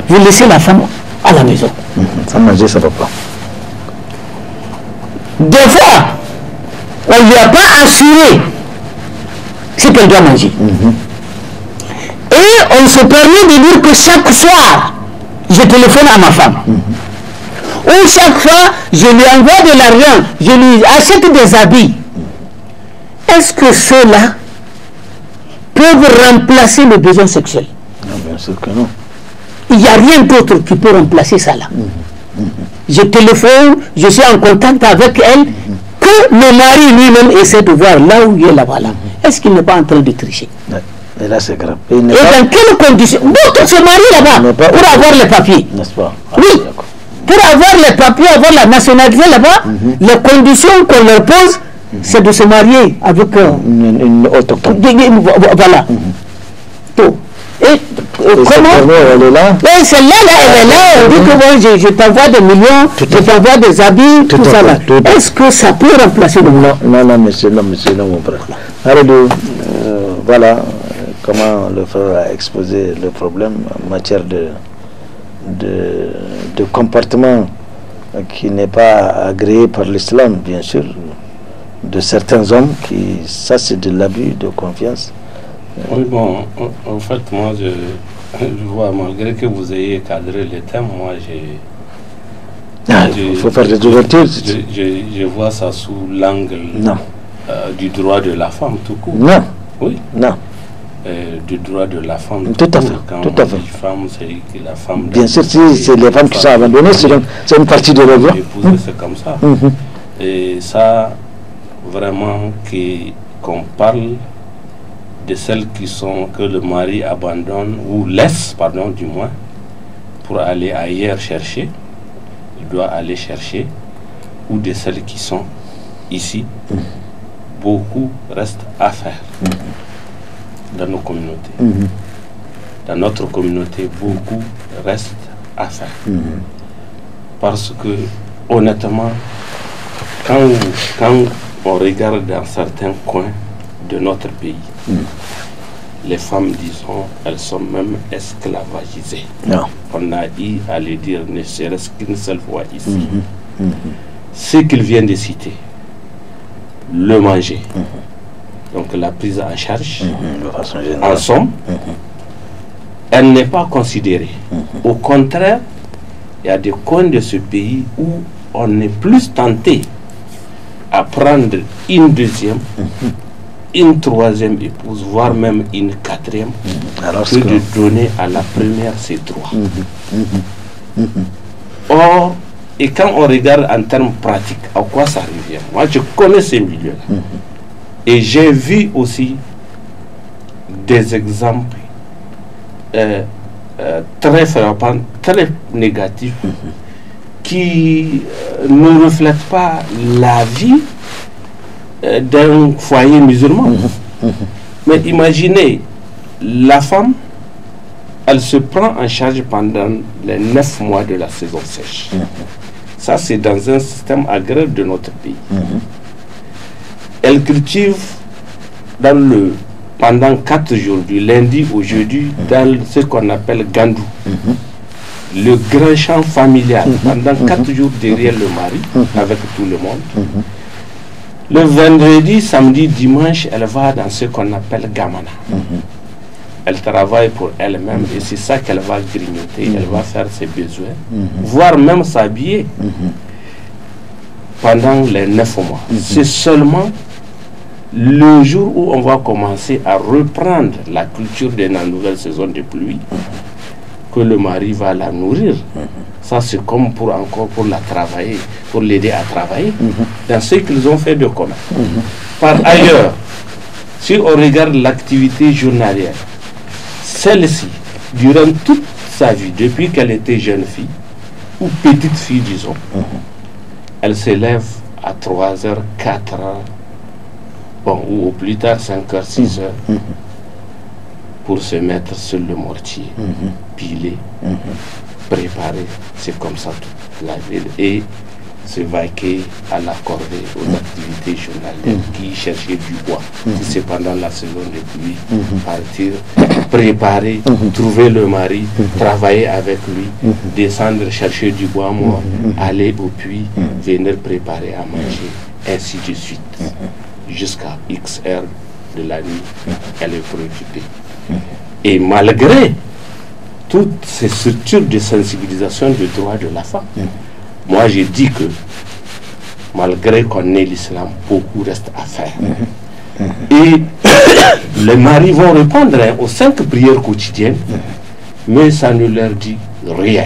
vous laissez la femme à la maison. Sans manger, ça ne va pas. Des fois, on ne lui a pas assuré ce qu'elle doit manger. Et on se permet de dire que chaque soir, je téléphone à ma femme. Ou chaque fois, je lui envoie de l'argent, je lui achète des habits. Est-ce que ceux-là peuvent remplacer le besoin sexuel? Non, bien sûr que non. Il n'y a rien d'autre qui peut remplacer ça là. Je téléphone, je suis en contact avec elle, que le mari lui-même essaie de voir là où il est là-bas. Est-ce qu'il n'est pas en train de tricher? Et là, c'est grave. Et dans quelles conditions? D'autres se marient là-bas pour avoir les papiers. N'est-ce pas? Oui. Pour avoir les papiers, avoir la nationalité là-bas, les conditions qu'on leur pose, c'est de se marier avec une autochtone. Voilà. Donc, et comment elle est là? Celle-là, elle est là, on dit que bon, je t'envoie des millions, je t'envoie des habits, tout ça là. Est-ce que ça peut remplacer le monde? Non, monsieur, mon frère. Alors, voilà comment le frère a exposé le problème en matière de comportement qui n'est pas agréé par l'islam, bien sûr, de certains hommes qui, ça c'est de l'abus de confiance. Oui, bon, en fait, moi, je vois, malgré que vous ayez cadré les thèmes, moi, il faut faire des ouvertures. Je vois ça sous l'angle du droit de la femme, tout court. Non. Oui. Non. Du droit de la femme. Tout à fait. Quand tout à fait. Femme, c'est que la femme. Bien sûr, si c'est les femmes qui sont abandonnées, c'est une partie de leur vie. C'est comme ça. Et ça, vraiment qu'on parle de celles que le mari abandonne ou laisse, pardon, du moins, pour aller ailleurs chercher. Il doit aller chercher, ou de celles qui sont ici. Beaucoup reste à faire dans nos communautés. Dans notre communauté, beaucoup reste à faire. Parce que, honnêtement, quand on regarde dans certains coins de notre pays, les femmes, disons, elles sont même esclavagisées. On a eu à le dire, ne serait-ce qu'une seule fois ici. Ce qu'il vient de citer, le manger, donc la prise en charge, en somme, elle n'est pas considérée. Au contraire, il y a des coins de ce pays où on est plus tenté à prendre une deuxième, une troisième épouse, voire même une quatrième, que de donner à la première ses droits. Or, et quand on regarde en termes pratiques, à quoi ça revient? Moi, je connais ces milieux-là. Et j'ai vu aussi des exemples très frappants, très négatifs, qui ne reflètent pas la vie d'un foyer musulman. Mais imaginez, la femme, elle se prend en charge pendant les 9 mois de la saison sèche. Ça, c'est dans un système agraire de notre pays. Elle cultive pendant 4 jours, du lundi au jeudi, dans ce qu'on appelle gandou, le grand champ familial, pendant 4 jours derrière le mari, avec tout le monde. Le vendredi, samedi, dimanche, elle va dans ce qu'on appelle gamana. Elle travaille pour elle-même et c'est ça qu'elle va grignoter, elle va faire ses besoins, voire même s'habiller pendant les 9 mois. C'est seulement le jour où on va commencer à reprendre la culture de la nouvelle saison de pluie que le mari va la nourrir. Ça, c'est comme pour la travailler, pour l'aider à travailler dans ce qu'ils ont fait de commun. Par ailleurs, si on regarde l'activité journalière, celle-ci, durant toute sa vie, depuis qu'elle était jeune fille, ou petite fille, disons, elle s'élève à 3h, 4h, bon, ou au plus tard 5h, 6h, pour se mettre sur le mortier, piler, préparer, c'est comme ça toute la ville, et se vaquer à la corvée, aux activités journalières, qui cherchaient du bois, si c'est pendant la saison de pluie, partir, préparer, trouver le mari, travailler avec lui, descendre chercher du bois mort, aller au puits, venir préparer à manger, ainsi de suite, jusqu'à X heures de la nuit, elle est préoccupée. Et malgré toutes ces structures de sensibilisation des droits de la femme, moi j'ai dit que malgré qu'on ait l'islam, beaucoup reste à faire. Et les maris vont répondre aux 5 prières quotidiennes, mais ça ne leur dit rien.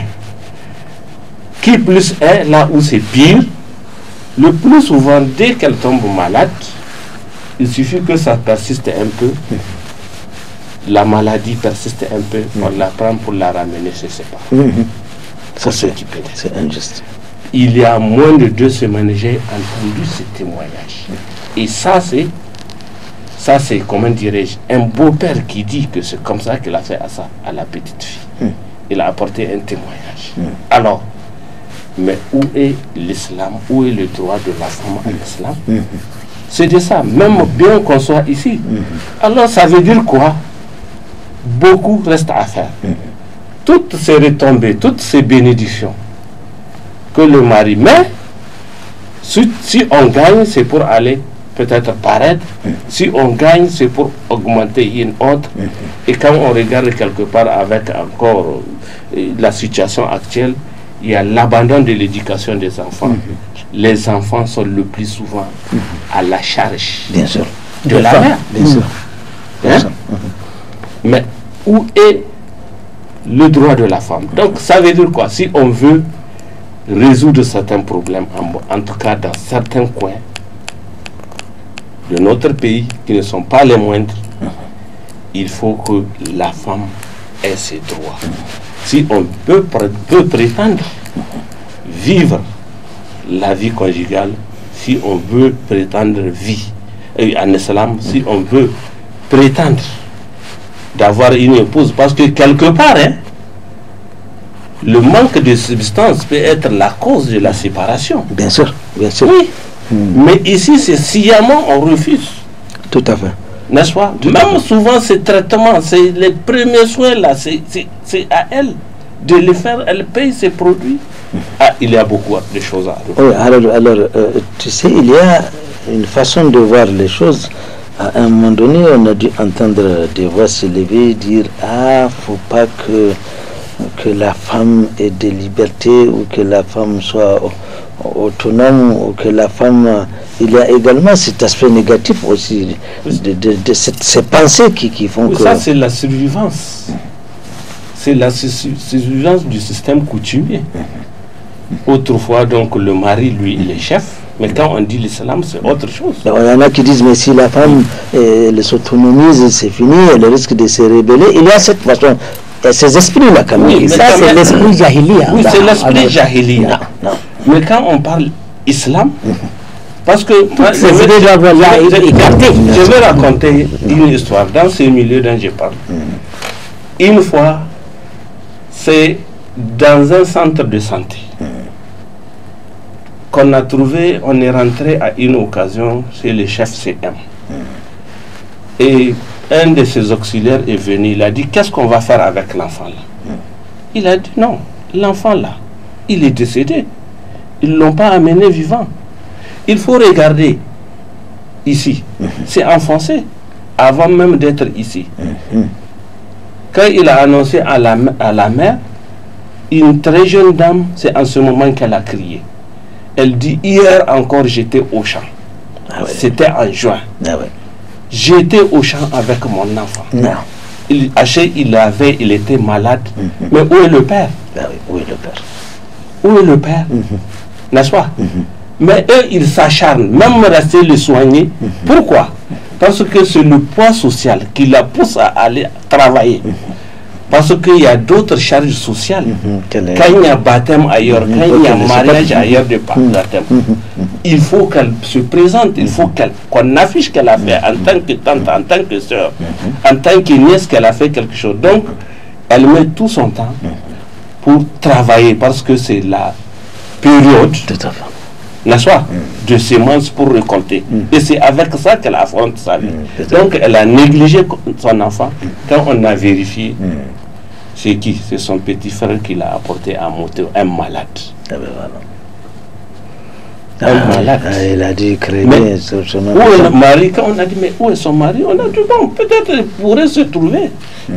Qui plus est, là où c'est pire, le plus souvent, dès qu'elle tombe malade, il suffit que ça persiste un peu, la maladie persiste un peu, on la prend pour la ramener chez ses parents. Ça, c'est injuste. Il y a moins de 2 semaines, j'ai entendu ce témoignage. Et ça, c'est, comment dirais-je, un beau-père qui dit que c'est comme ça qu'il a fait à la petite fille. Il a apporté un témoignage. Alors, mais où est l'islam? Où est le droit de la femme en islam? C'est de ça, même bien qu'on soit ici. Alors, ça veut dire quoi? Beaucoup reste à faire. Toutes ces retombées, toutes ces bénédictions que le mari met, si on gagne, c'est pour aller peut-être paraître. Si on gagne, c'est pour augmenter une autre. Et quand on regarde quelque part avec encore la situation actuelle, il y a l'abandon de l'éducation des enfants. Les enfants sont le plus souvent à la charge de la mère. Mais où est le droit de la femme? Donc ça veut dire quoi? Si on veut résoudre certains problèmes, en tout cas dans certains coins, de notre pays, qui ne sont pas les moindres, il faut que la femme ait ses droits. Si on peut prétendre vivre la vie conjugale, si on veut prétendre vie en islam, si on veut prétendre d'avoir une épouse, parce que quelque part, le manque de substance peut être la cause de la séparation. Bien sûr, bien sûr. Oui. Mais ici, c'est sciemment, on refuse. Tout à fait. N'est-ce pas? Même souvent, ces traitements, c'est les premiers soins là, c'est à elle de les faire. Elle paye ses produits. Ah, il y a beaucoup de choses à refaire. Oui, alors tu sais, il y a une façon de voir les choses. À un moment donné, on a dû entendre des voix se lever et dire « Ah, faut pas que la femme ait des libertés ou que la femme soit autonome ou que la femme... » Il y a également cet aspect négatif aussi de ces pensées qui font oui, que... Ça, c'est la survivance. C'est la survivance du système coutumier. Autrefois, donc, le mari, lui, il est chef. Mais quand on dit l'islam, c'est autre chose. Il y en a qui disent, mais si la femme elle s'autonomise, c'est fini, elle risque de se rebeller. Il y a cette façon, ces esprits-là quand même. Oui, mais ça, c'est l'esprit jahiliya. Oui, c'est l'esprit jahiliya. Mais quand on parle islam, parce que je vais raconter une histoire dans ce milieu dont je parle. Une fois, c'est dans un centre de santé qu'on a trouvé, on est rentré à une occasion chez le chef CM. Et un de ses auxiliaires est venu, il a dit, qu'est-ce qu'on va faire avec l'enfant là? Il a dit, non, l'enfant là, il est décédé. Ils ne l'ont pas amené vivant. Il faut regarder ici. C'est enfoncé avant même d'être ici. Quand il a annoncé à la mère, une très jeune dame, c'est en ce moment qu'elle a crié. Elle dit, hier encore j'étais au champ. C'était en juin. J'étais au champ avec mon enfant. Il était malade. Mais où est le père? Où est le père? Où est le père? N'est-ce pas? Mais eux, ils s'acharnent, même rester le soigner. Pourquoi? Parce que c'est le poids social qui la pousse à aller travailler. Parce qu'il y a d'autres charges sociales. Quand il y a baptême ailleurs, quand il y a mariage ailleurs de baptême, il faut qu'elle se présente, il faut qu'on affiche qu'elle a fait en tant que tante, en tant que soeur, en tant que nièce qu'elle a fait quelque chose. Donc, elle met tout son temps pour travailler parce que c'est la période, n'est-ce pas, de semences pour récolter. Et c'est avec ça qu'elle affronte sa vie. Donc, elle a négligé son enfant. Quand on a vérifié, c'est qui? C'est son petit frère qui l'a apporté à monter, un malade. Un malade. Il a dit créer où est le mari? Quand on a dit, mais où est son mari? On a dit, bon, peut-être il pourrait se trouver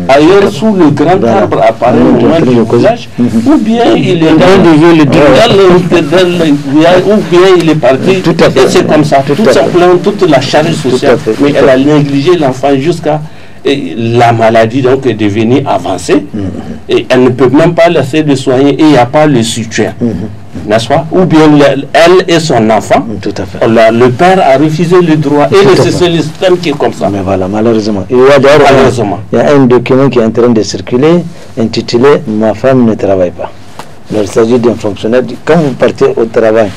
ailleurs sous le grand arbre à pareil moment du village, ou bien il est ou bien il est parti. Et c'est comme ça, tout simplement, toute la charge sociale. Mais elle a négligé l'enfant jusqu'à la maladie donc est devenue avancée et elle ne peut même pas laisser de soigner et il n'y a pas le soutien, n'est-ce pas? Ou bien elle et son enfant, le père a refusé le droit et c'est le système qui est comme ça. Mais voilà, malheureusement. Il y a un document qui est en train de circuler intitulé « Ma femme ne travaille pas ». Il s'agit d'un fonctionnaire. Quand vous partez au travail,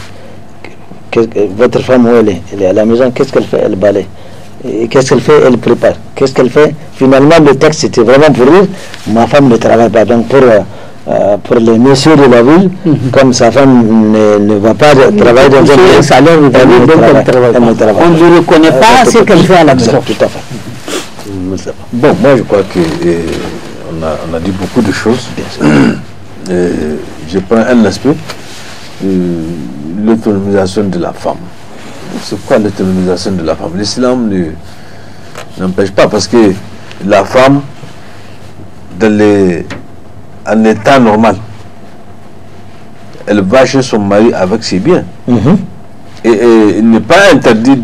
votre femme où elle est? Elle est à la maison, qu'est-ce qu'elle fait? Elle balaye. Qu'est-ce qu'elle fait? Elle prépare. Qu'est-ce qu'elle fait? Finalement, le texte c'était vraiment pour dire ma femme ne travaille pas. Donc pour les messieurs de la ville, comme sa femme ne va pas travailler dans un salaire, elle ne travaille. On ne reconnaît pas ce qu'elle fait à la maison. Tout à fait. Bon, moi je crois que on a dit beaucoup de choses. Je prends un aspect, l'autonomisation de la femme. C'est quoi l'autonomisation de la femme? L'islam n'empêche pas, parce que la femme, en état normal, elle va chez son mari avec ses biens. Et il n'est pas interdit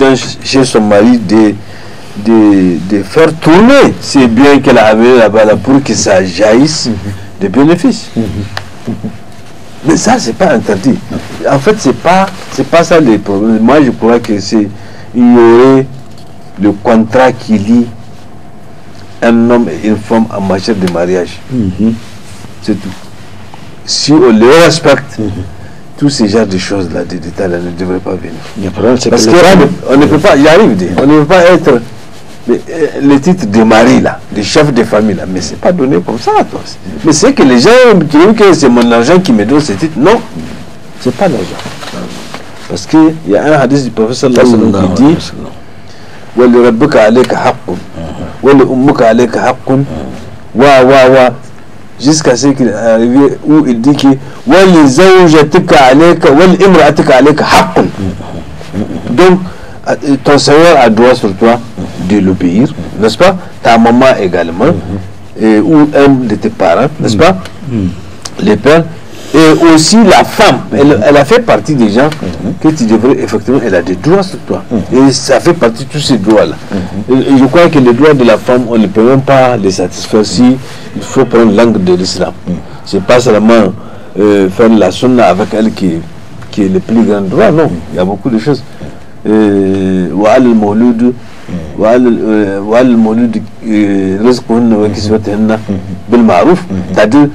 chez son mari de faire tourner ces biens qu'elle a amenés là-bas pour que ça jaillisse des bénéfices. Mais ça, c'est pas interdit. En fait, c'est pas ça le problème. Moi, je crois que il y aurait le contrat qui lie un homme et une femme en matière de mariage. C'est tout. Si on le respecte, tous ces genres de choses-là, des détails-là ne devraient pas venir. Parce qu'on ne peut pas y arriver. On ne peut pas être les titres de mari, là, des chefs de famille, là. Mais c'est pas donné comme ça, toi. Mais c'est que les gens trouvent que c'est mon argent qui me donne ces titres. Non, c'est pas l'argent. Parce qu'il y a un hadith du prophète sallallahu alayhi wa sallam qui dit Wali rabbuka alayka haqqun, wali ummuka alayka haqqun, wa jusqu'à ce qu'il arrive où il dit que wali zawjatika alayka, wali imra'atika alayka haqqun. Donc, ton Seigneur a droit sur toi de l'obéir, n'est-ce pas? Ta maman également, ou un de tes parents, n'est-ce pas? Les pères. Et aussi la femme, elle a fait partie des gens que tu devrais, effectivement, elle a des droits sur toi. Et ça fait partie de tous ces droits-là. Et je crois que les droits de la femme, on ne peut même pas les satisfaire si il faut prendre l'angle de l'islam. C'est pas seulement faire la sunna avec elle qui est le plus grand droit, non. Il y a beaucoup de choses. وعلى المولود وعلى المولود رزقهن وكسوتهن بالمعروف. C'est-à-dire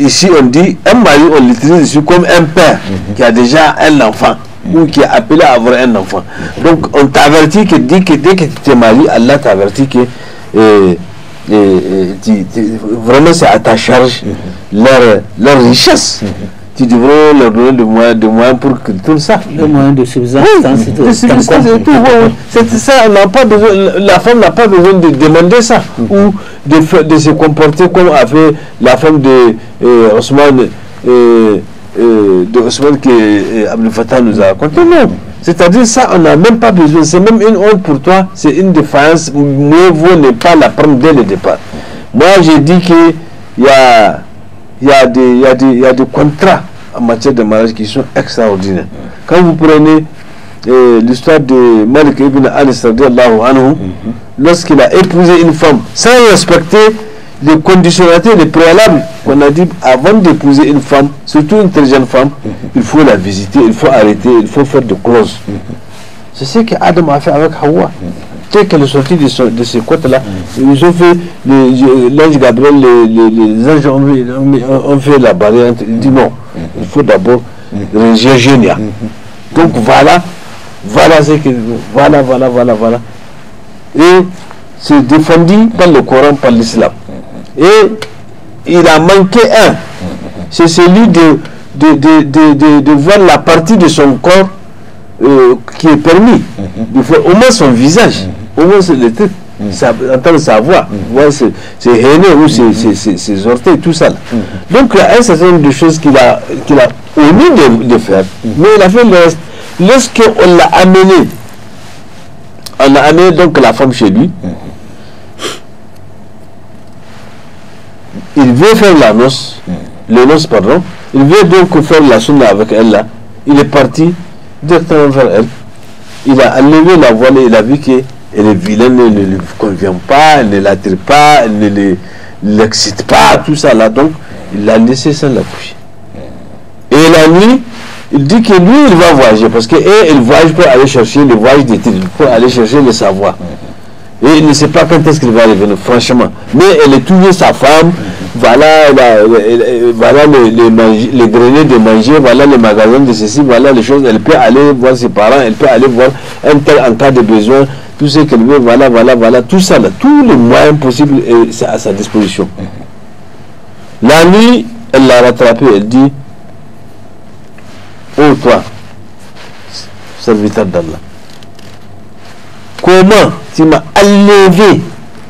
ici on dit un mari, on l'utilise ici comme un père qui a déjà un enfant ou qui est appelé à avoir un enfant. Donc on t'avertit que dès que tu te maries, Allah t'avertit que vraiment c'est à ta charge leur richesse. Tu devrais leur donner des moyens pour que tout ça. Les moyens de subsistance. Oui, c'est ça, la femme n'a pas besoin de demander ça. Ou de se comporter comme a fait la femme de Ousmane, que Abdel Fattah nous a raconté. Non. C'est-à-dire ça, on n'a même pas besoin. C'est même une honte pour toi, c'est une défaillance. Mieux vaut ne pas la prendre dès le départ. Moi, j'ai dit qu'il y a des contrats en matière de mariage qui sont extraordinaires. Quand vous prenez l'histoire de Malik ibn Anas radiyallahu anhu, lorsqu'il a épousé une femme sans respecter les conditionnalités, les préalables qu'on a dit avant d'épouser une femme, surtout une très jeune femme, il faut la visiter, il faut arrêter, il faut faire des clauses. C'est ce que Adam a fait avec Hawa. Dès qu'elle est sortie de ces côtes-là, ils ont fait, l'ange Gabriel, les anges ont fait la barrière. Il dit non, il faut d'abord réagir génial. Donc voilà ce que, voilà. Et c'est défendu par le Coran, par l'islam. Et il a manqué un, c'est celui de voir la partie de son corps qui est permis, de voir au moins son visage, au moins c'est le truc, entendre sa voix, voir ses haineux ou ses orteils, tout ça. Donc il y a un certain nombre de choses qu'il a omis de faire, mais il a fait le reste. Lorsqu'on l'a amené, donc la femme chez lui, il veut faire la noce, il veut donc faire la sunna avec elle là, il est parti directement vers elle, il a enlevé la voile, il a vu qu'elle est vilaine, elle ne lui convient pas, elle ne l'attire pas, elle ne l'excite pas, tout ça là, donc il l'a laissé sans la toucher. Et la nuit, il dit que lui il va voyager, parce qu'elle voyage pour aller chercher le voyage des titres, pour aller chercher le savoir. Et il ne sait pas quand est-ce qu'il va revenir, franchement. Mais elle est toujours sa femme, voilà les greniers de manger, voilà les magasins de ceci, voilà les choses. Elle peut aller voir ses parents, elle peut aller voir un tel en cas de besoin, tout ce qu'elle veut, voilà, tout ça, là, tous les moyens possibles, c'est à sa disposition. La nuit, elle l'a rattrapé, elle dit, oh toi, serviteur d'Allah, comment tu m'as enlevé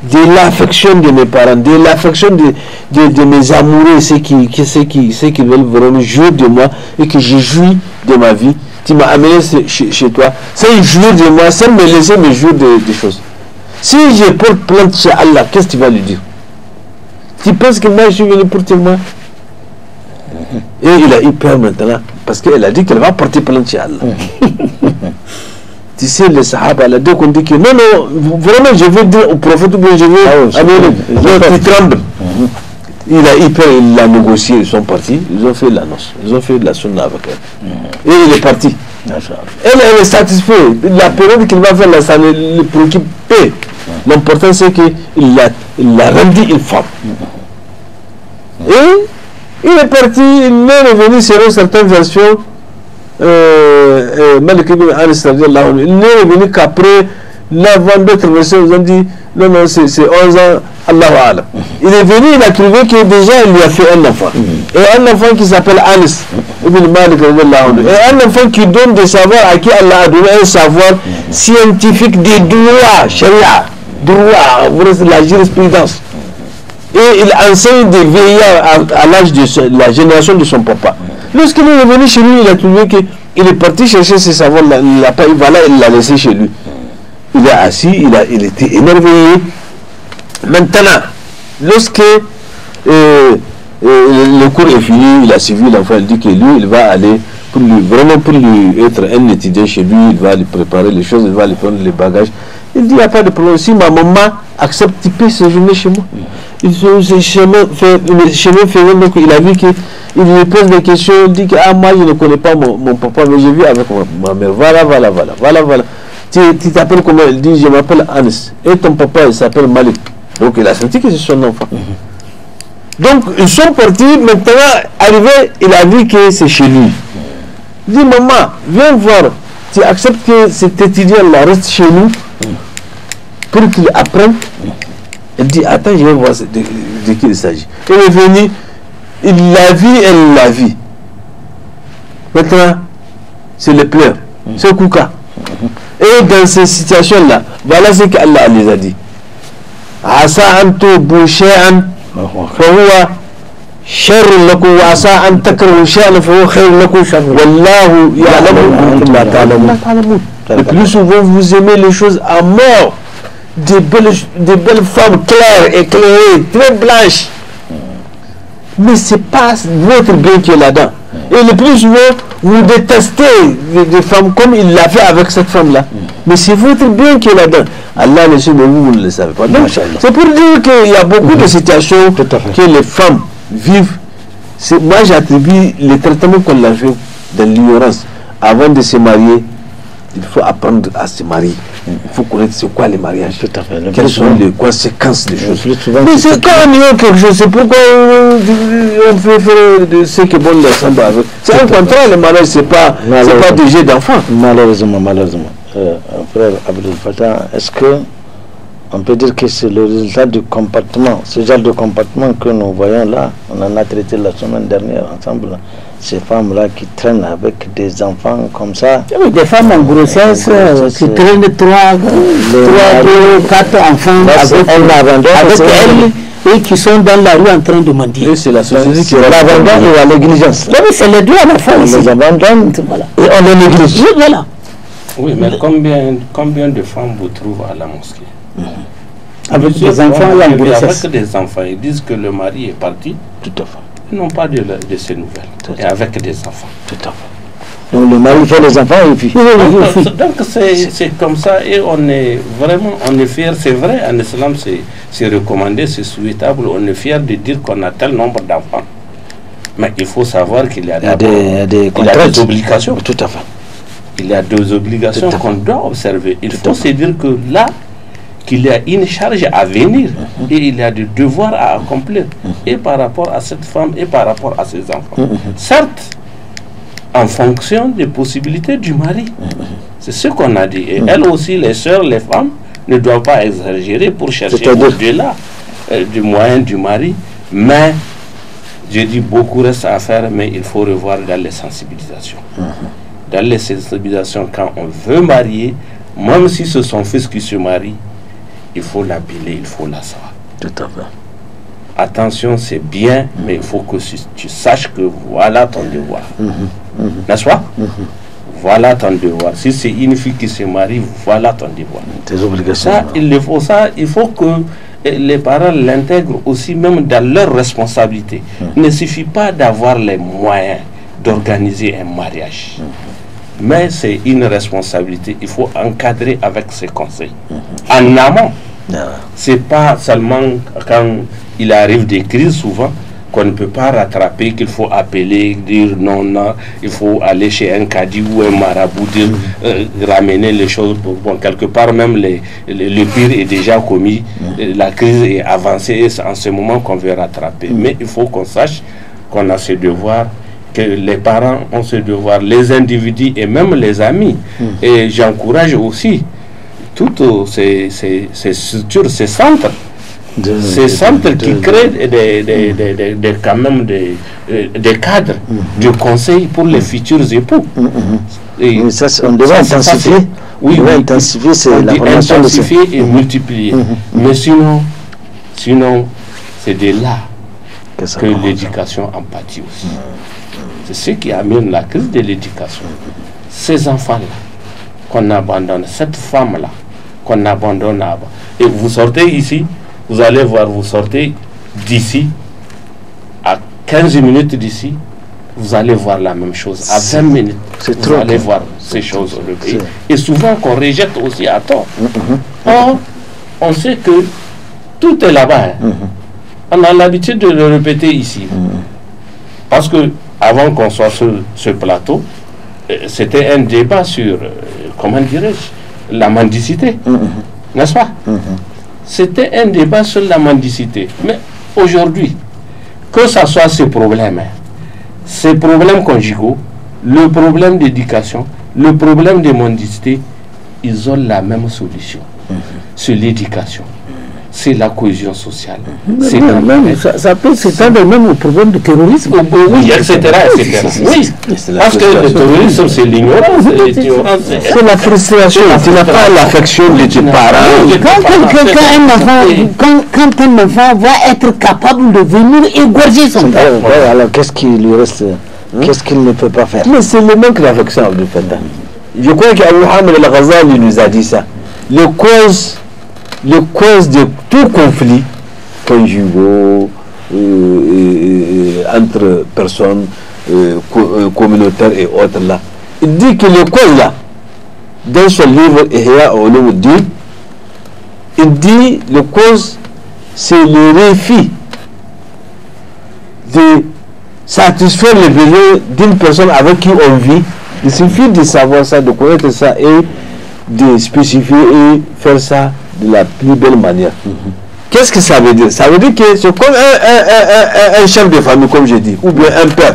de l'affection de mes parents, de l'affection de mes amoureux, ceux qui veulent vraiment jouir de moi et que je jouis de ma vie. Tu m'as amené chez toi sans jouir de moi, sans me laisser me jouir des choses. Si je porte plainte chez Allah, qu'est-ce que tu vas lui dire? Tu penses que moi je suis venu pour témoin? Et il a eu peur maintenant parce qu'elle a dit qu'elle va porter plainte chez Allah. Tu sais, les Sahaba, là, dès qu'on dit que non, vraiment, je veux dire au prophète, je veux amener, il tremble. Il a eu peur, il l'a négocié, ils sont partis, ils ont fait la noce, ils ont fait la sunna avec elle. Et il est parti. Elle est satisfaite. La période qu'il va faire là, ça ne le préoccupe pas. L'important c'est qu'il l'a rendu une femme. Et il est parti, il est revenu selon certaines versions. Malik ibn Anas, il n'est revenu qu'après. Là, d'autres versions, ils ont dit non, c'est 11 ans, Allahu Alam. Il est venu, il a trouvé que déjà il lui a fait un enfant. Et un enfant qui s'appelle Anas ibn Malik, et un enfant qui donne des savoirs à qui Allah a donné un savoir scientifique des droits, sharia, droit, la jurisprudence. Et il enseigne des vieillards à l'âge de la génération de son papa. Lorsqu'il est revenu chez lui, il a trouvé qu'il est parti chercher ses savoirs-là, il l'a pas eu, voilà, il l'a laissé chez lui. Il est assis, il était émerveillé. Maintenant, lorsque le cours est fini, il a suivi l'enfant, il dit que lui, il va aller, pour lui être un étudiant chez lui, il va lui préparer les choses, il va lui prendre les bagages. Il dit, il n'y a pas de problème. Si ma maman accepte, tu peux séjourner chez moi. Il chemin faisant, donc il a vu qu'il lui pose des questions, il dit que moi je ne connais pas mon papa, mais j'ai vu avec ma mère. Voilà. Tu t'appelles comment? Il dit, je m'appelle Anas. Et ton papa, il s'appelle Malik. Donc il a senti que c'est son enfant. Donc ils sont partis, maintenant, arrivé, il a vu que c'est chez lui. Il dit, maman, viens voir, tu acceptes que cet étudiant-là reste chez nous pour qu'il apprenne? Elle dit, attends, je vais voir de qui il s'agit. Il est venu, il l'a vu, elle l'a vu. Maintenant, c'est le pleurs, c'est Kouka. Et dans ces situations-là, voilà ce qu'Allah les a dit. Asa antu bushe'an fahuwa sharrun lakum wa asa an takrahu shay'an fahuwa khayrun lakum wallahu ya'lamu ma ta'lamun. Le plus souvent vous aimez les choses à mort, des belles femmes claires, éclairées, très blanches. Mais c'est pas votre bien qui est là-dedans. Et le plus souvent, vous détestez des femmes comme il l'a fait avec cette femme-là. Mais c'est votre bien qui est là-dedans. Allah le sait, mais vous ne le savez pas. C'est pour dire qu'il y a beaucoup de situations que les femmes vivent. Moi, j'attribue les traitements qu'on a fait dans l'ignorance. Avant de se marier, il faut apprendre à se marier. Il faut connaître c'est quoi les mariages. Tout à fait. Quelles sont les conséquences des choses. Mais c'est quand même quelque chose. C'est pourquoi on fait faire de ce que bon l'ensemble avec. C'est un contrat, le mariage, c'est pas des jeux d'enfants. Malheureusement. Frère Abdel Fattah, est-ce que on peut dire que c'est le résultat du comportement, ce genre de comportement que nous voyons là? On en a traité la semaine dernière ensemble. Ces femmes-là qui traînent avec des enfants comme ça. Des femmes en grossesse qui traînent 3, 4 enfants avec elles et qui sont dans la rue en train de mendier. C'est la société qui l'abandon ou la négligence. Oui, c'est les deux à la fois. On les abandonne et on les néglige. Voilà. Oui, mais combien de femmes vous trouvent à la mosquée? Avec des enfants là en grossesse. Avec des enfants, ils disent que le mari est parti. Tout à fait. Ils n'ont pas de ces nouvelles. Et avec des enfants. Tout à fait. Donc le mari fait les enfants et puis. Donc c'est comme ça et on est fier. C'est vrai, en islam c'est recommandé, c'est souhaitable. On est fier de dire qu'on a tel nombre d'enfants. Mais il faut savoir qu'il y a des obligations. Tout à fait. Il y a des obligations qu'on doit observer. Il faut se dire que là, qu'il y a une charge à venir et il y a des devoirs à accomplir et par rapport à cette femme et par rapport à ses enfants. Certes, en fonction des possibilités du mari. C'est ce qu'on a dit. Et elles aussi, les sœurs, les femmes, ne doivent pas exagérer pour chercher au-delà du moyen du mari. Mais, j'ai dit, beaucoup reste à faire, mais il faut revoir dans les sensibilisations. Dans les sensibilisations, quand on veut marier, même si c'est son fils qui se marie, il faut l'habiller, il faut la savoir. Tout à fait. Attention, c'est bien, mais il faut que tu saches que voilà ton devoir. N'est-ce pas? Voilà ton devoir. Si c'est une fille qui se marie, voilà ton devoir. Tes obligations. Il faut que les parents l'intègrent aussi même dans leurs responsabilités. Il ne suffit pas d'avoir les moyens d'organiser un mariage. Mais c'est une responsabilité. Il faut encadrer avec ses conseils. En amont. C'est pas seulement quand il arrive des crises souvent. qu'on ne peut pas rattraper, qu'il faut appeler, dire non, non, il faut aller chez un cadi ou un marabout, dire, ramener les choses. Bon, quelque part même le pire est déjà commis, la crise est avancée et c'est en ce moment qu'on veut rattraper. Mais il faut qu'on sache qu'on a ce devoir, que les parents ont ce devoir, les individus et même les amis. Et j'encourage aussi toutes ces structures, ces centres, qui créent quand même des cadres de conseil pour les futurs époux. Et ça, on devrait intensifier. Oui, intensifier, c'est la formation. Intensifier et multiplier. Mais sinon, c'est de là que l'éducation en pâtit aussi. C'est ce qui amène la crise de l'éducation. Ces enfants-là qu'on abandonne, cette femme-là qu'on abandonne là-bas. Et vous sortez ici, vous allez voir, vous sortez d'ici, à 15 minutes d'ici, vous allez voir la même chose. À 20 minutes, vous allez voir ces choses au pays. Et souvent qu'on rejette aussi à tort. Or, on sait que tout est là-bas. On a l'habitude de le répéter ici. Parce que avant qu'on soit sur ce plateau, c'était un débat sur, comment dirais-je, la mendicité. N'est-ce pas? C'était un débat sur la mendicité. Mais aujourd'hui, que ce soit ces problèmes conjugaux, le problème d'éducation, le problème de mendicité, ils ont la même solution. C'est l'éducation. C'est la cohésion sociale. Ça peut s'étendre même au problème de terrorisme. Oui, etc. Oui, parce que le terrorisme, c'est l'ignorance. C'est la frustration. Tu n'as pas l'affection de tes parents. Quand un enfant va être capable de venir égorger son père. Alors qu'est-ce qui lui reste? Qu'est-ce qu'il ne peut pas faire? Mais c'est le manque d'affection, Abdel Fattah. Je crois qu'Abu Hamid al-Ghazali nous a dit ça. Les causes de tout conflit conjugaux entre personnes communautaires et autres là, il dit que les causes là, dans son livre Ihya Ulumuddin, il dit les causes, c'est le refus de satisfaire les besoins d'une personne avec qui on vit. Il suffit de savoir ça, de connaître ça et de spécifier et faire ça de la plus belle manière. Qu'est-ce que ça veut dire? Ça veut dire que c'est comme un chef de famille, comme je dis, ou bien un père,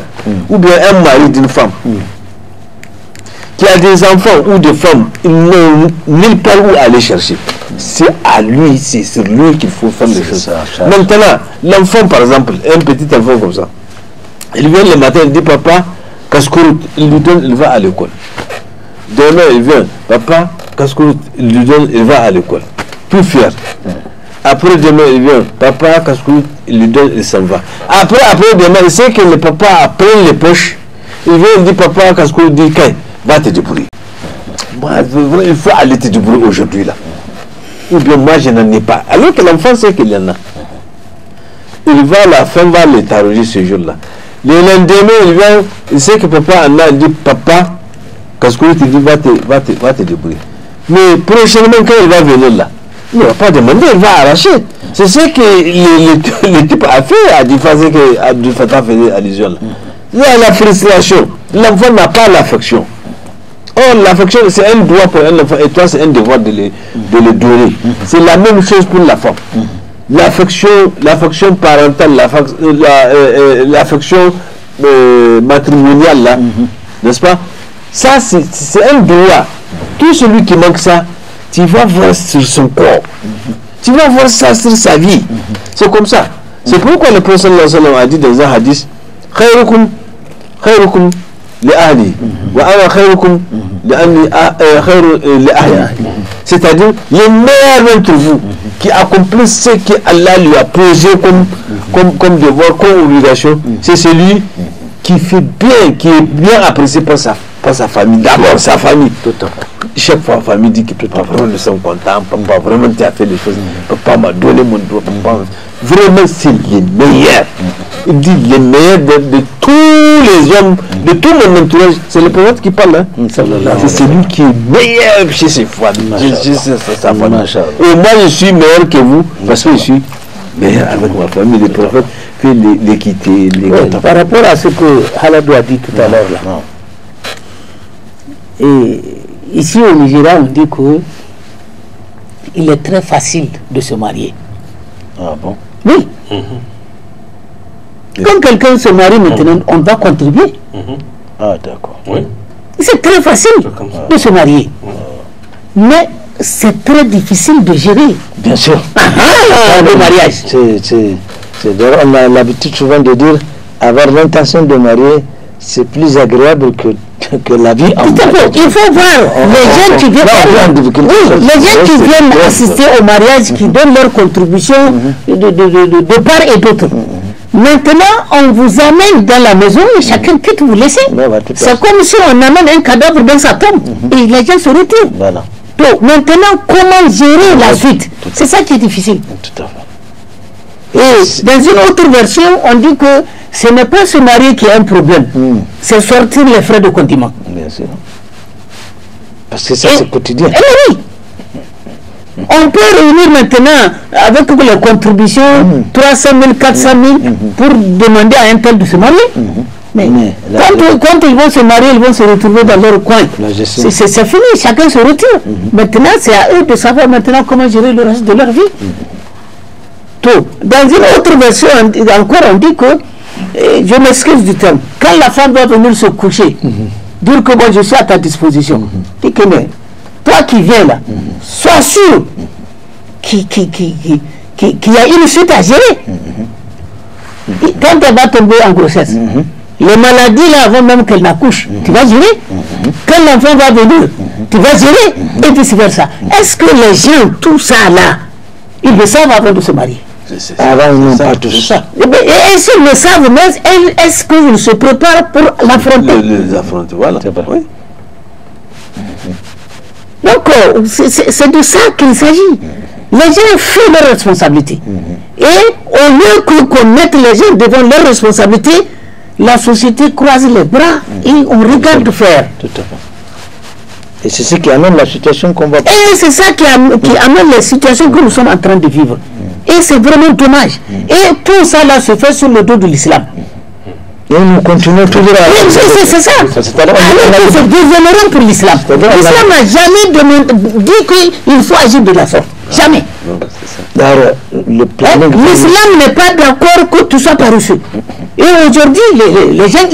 ou bien un mari d'une femme, qui a des enfants ou des femmes, ils n'ont nulle part où aller chercher. C'est à lui, c'est sur lui qu'il faut faire les choses. Maintenant, l'enfant, par exemple, un petit enfant comme ça, il vient le matin, il dit papa, casse-croûte, il lui donne, il va à l'école. Demain, il vient, papa, casse-croûte, il lui donne, il va à l'école. Tout fier. Après demain, il vient, papa, casse-croûte, il lui donne, il s'en va. Après demain, il sait que le papa a pris les poches, il vient, il dit papa, casse-croûte, il dit, Kay, va te débrouiller. Moi, il faut aller te débrouiller aujourd'hui là. Ou bien moi, je n'en ai pas. Alors que l'enfant sait qu'il y en a. Il va, la femme va l'interroger ce jour-là. Le lendemain, il vient, il sait que papa en a, il dit, papa, casse-croûte, il dit, va te débrouiller. Mais prochainement, quand il va venir là, il ne va pas demander, il va arracher. C'est ce que le type a fait, a dit que Abdel Fattah faisait allusion là. Il y a la frustration. L'enfant n'a pas l'affection. Or, l'affection, c'est un droit pour un enfant, et toi, c'est un devoir de le donner. C'est la même chose pour la femme. L'affection parentale, l'affection matrimoniale, là, n'est-ce pas? Ça, c'est un droit. Tout celui qui manque ça, tu vas voir sur son corps. Tu vas voir ça sur sa vie. C'est comme ça. C'est pourquoi le prophète a dit dans un hadith, khayrukum li ahli wa ana khayrukum li ahli. C'est-à-dire, les meilleurs d'entre vous qui accomplissent ce que Allah lui a posé comme devoir, comme obligation, c'est celui qui fait bien, qui est bien apprécié par sa famille. D'abord, sa famille. Chaque fois, la famille dit que papa, vraiment, nous sommes contents. Papa, vraiment, tu as fait les choses. Papa m'a donné mon droit. Papa, vraiment, c'est les meilleurs. Il dit les meilleurs de tous les hommes, de tout mon entourage. C'est le prophète qui parle. Hein? C'est celui qui est meilleur chez ses familles. Et moi, je suis meilleur que vous parce que je suis meilleur avec ma famille. Le prophète fait l'équité, l'égalité. Par rapport à ce que Haladou a dit tout à l'heure, là. Et ici au Nigeria, on dit que il est très facile de se marier. Ah bon? Oui. Quand quelqu'un se marie maintenant, on va contribuer. Ah d'accord. Oui. C'est très facile de se marier. Mais c'est très difficile de gérer Bien sûr. le mariage. D'ailleurs, on a l'habitude souvent de dire avoir l'intention de marier, c'est plus agréable que la vie en couple. Il faut voir les gens qui viennent assister au mariage, qui donnent leur contribution de part et d'autre. Maintenant, on vous amène dans la maison et chacun quitte, vous laissez. C'est comme si on amène un cadavre dans sa tombe et les gens se retirent. Voilà. Donc, maintenant, comment gérer la suite? C'est ça qui est difficile. Tout à fait. Et dans une autre version, on dit que ce n'est pas se marier qui est un problème, c'est sortir les frais de condiment. Bien sûr. Parce que ça, c'est quotidien. Oui. On peut réunir maintenant avec les contributions 300 000, 400 000 pour demander à un tel de se marier. Mais quand ils vont se marier, ils vont se retrouver dans leur coin. C'est fini, chacun se retire. Maintenant, c'est à eux de savoir maintenant comment gérer le reste de leur vie. Dans une autre version, encore on dit que, je m'excuse du terme, quand la femme doit venir se coucher, dire que moi je suis à ta disposition, dis que mais, toi qui viens là, sois sûr qu'il y a une suite à gérer. Quand elle va tomber en grossesse, les maladies là avant même qu'elle n'accouche, tu vas gérer. Quand l'enfant va venir, tu vas gérer, et vice versa. Est-ce que les gens, tout ça là, ils le savent avant de se marier? Avant, ils n'ont pas tout ça. Et s'ils le savent, est-ce qu'ils se préparent pour l'affronter? Les affronter, voilà. Oui. Donc, c'est de ça qu'il s'agit. Les gens font leurs responsabilités. Et au lieu qu'on mette les gens devant leurs responsabilités, la société croise les bras et on regarde faire. Tout à fait. Et c'est ce qui amène la situation qu'on va... Et c'est ça qui amène les situations que nous sommes en train de vivre. Et c'est vraiment dommage. Et tout ça là se fait sur le dos de l'islam. Et nous continuons toujours à... C'est ça. Nous sommes déshonorants pour l'islam. L'islam n'a jamais dit qu'il faut agir de la sorte. Jamais. L'islam n'est pas d'accord que tout soit paresseux. Et aujourd'hui, les gens,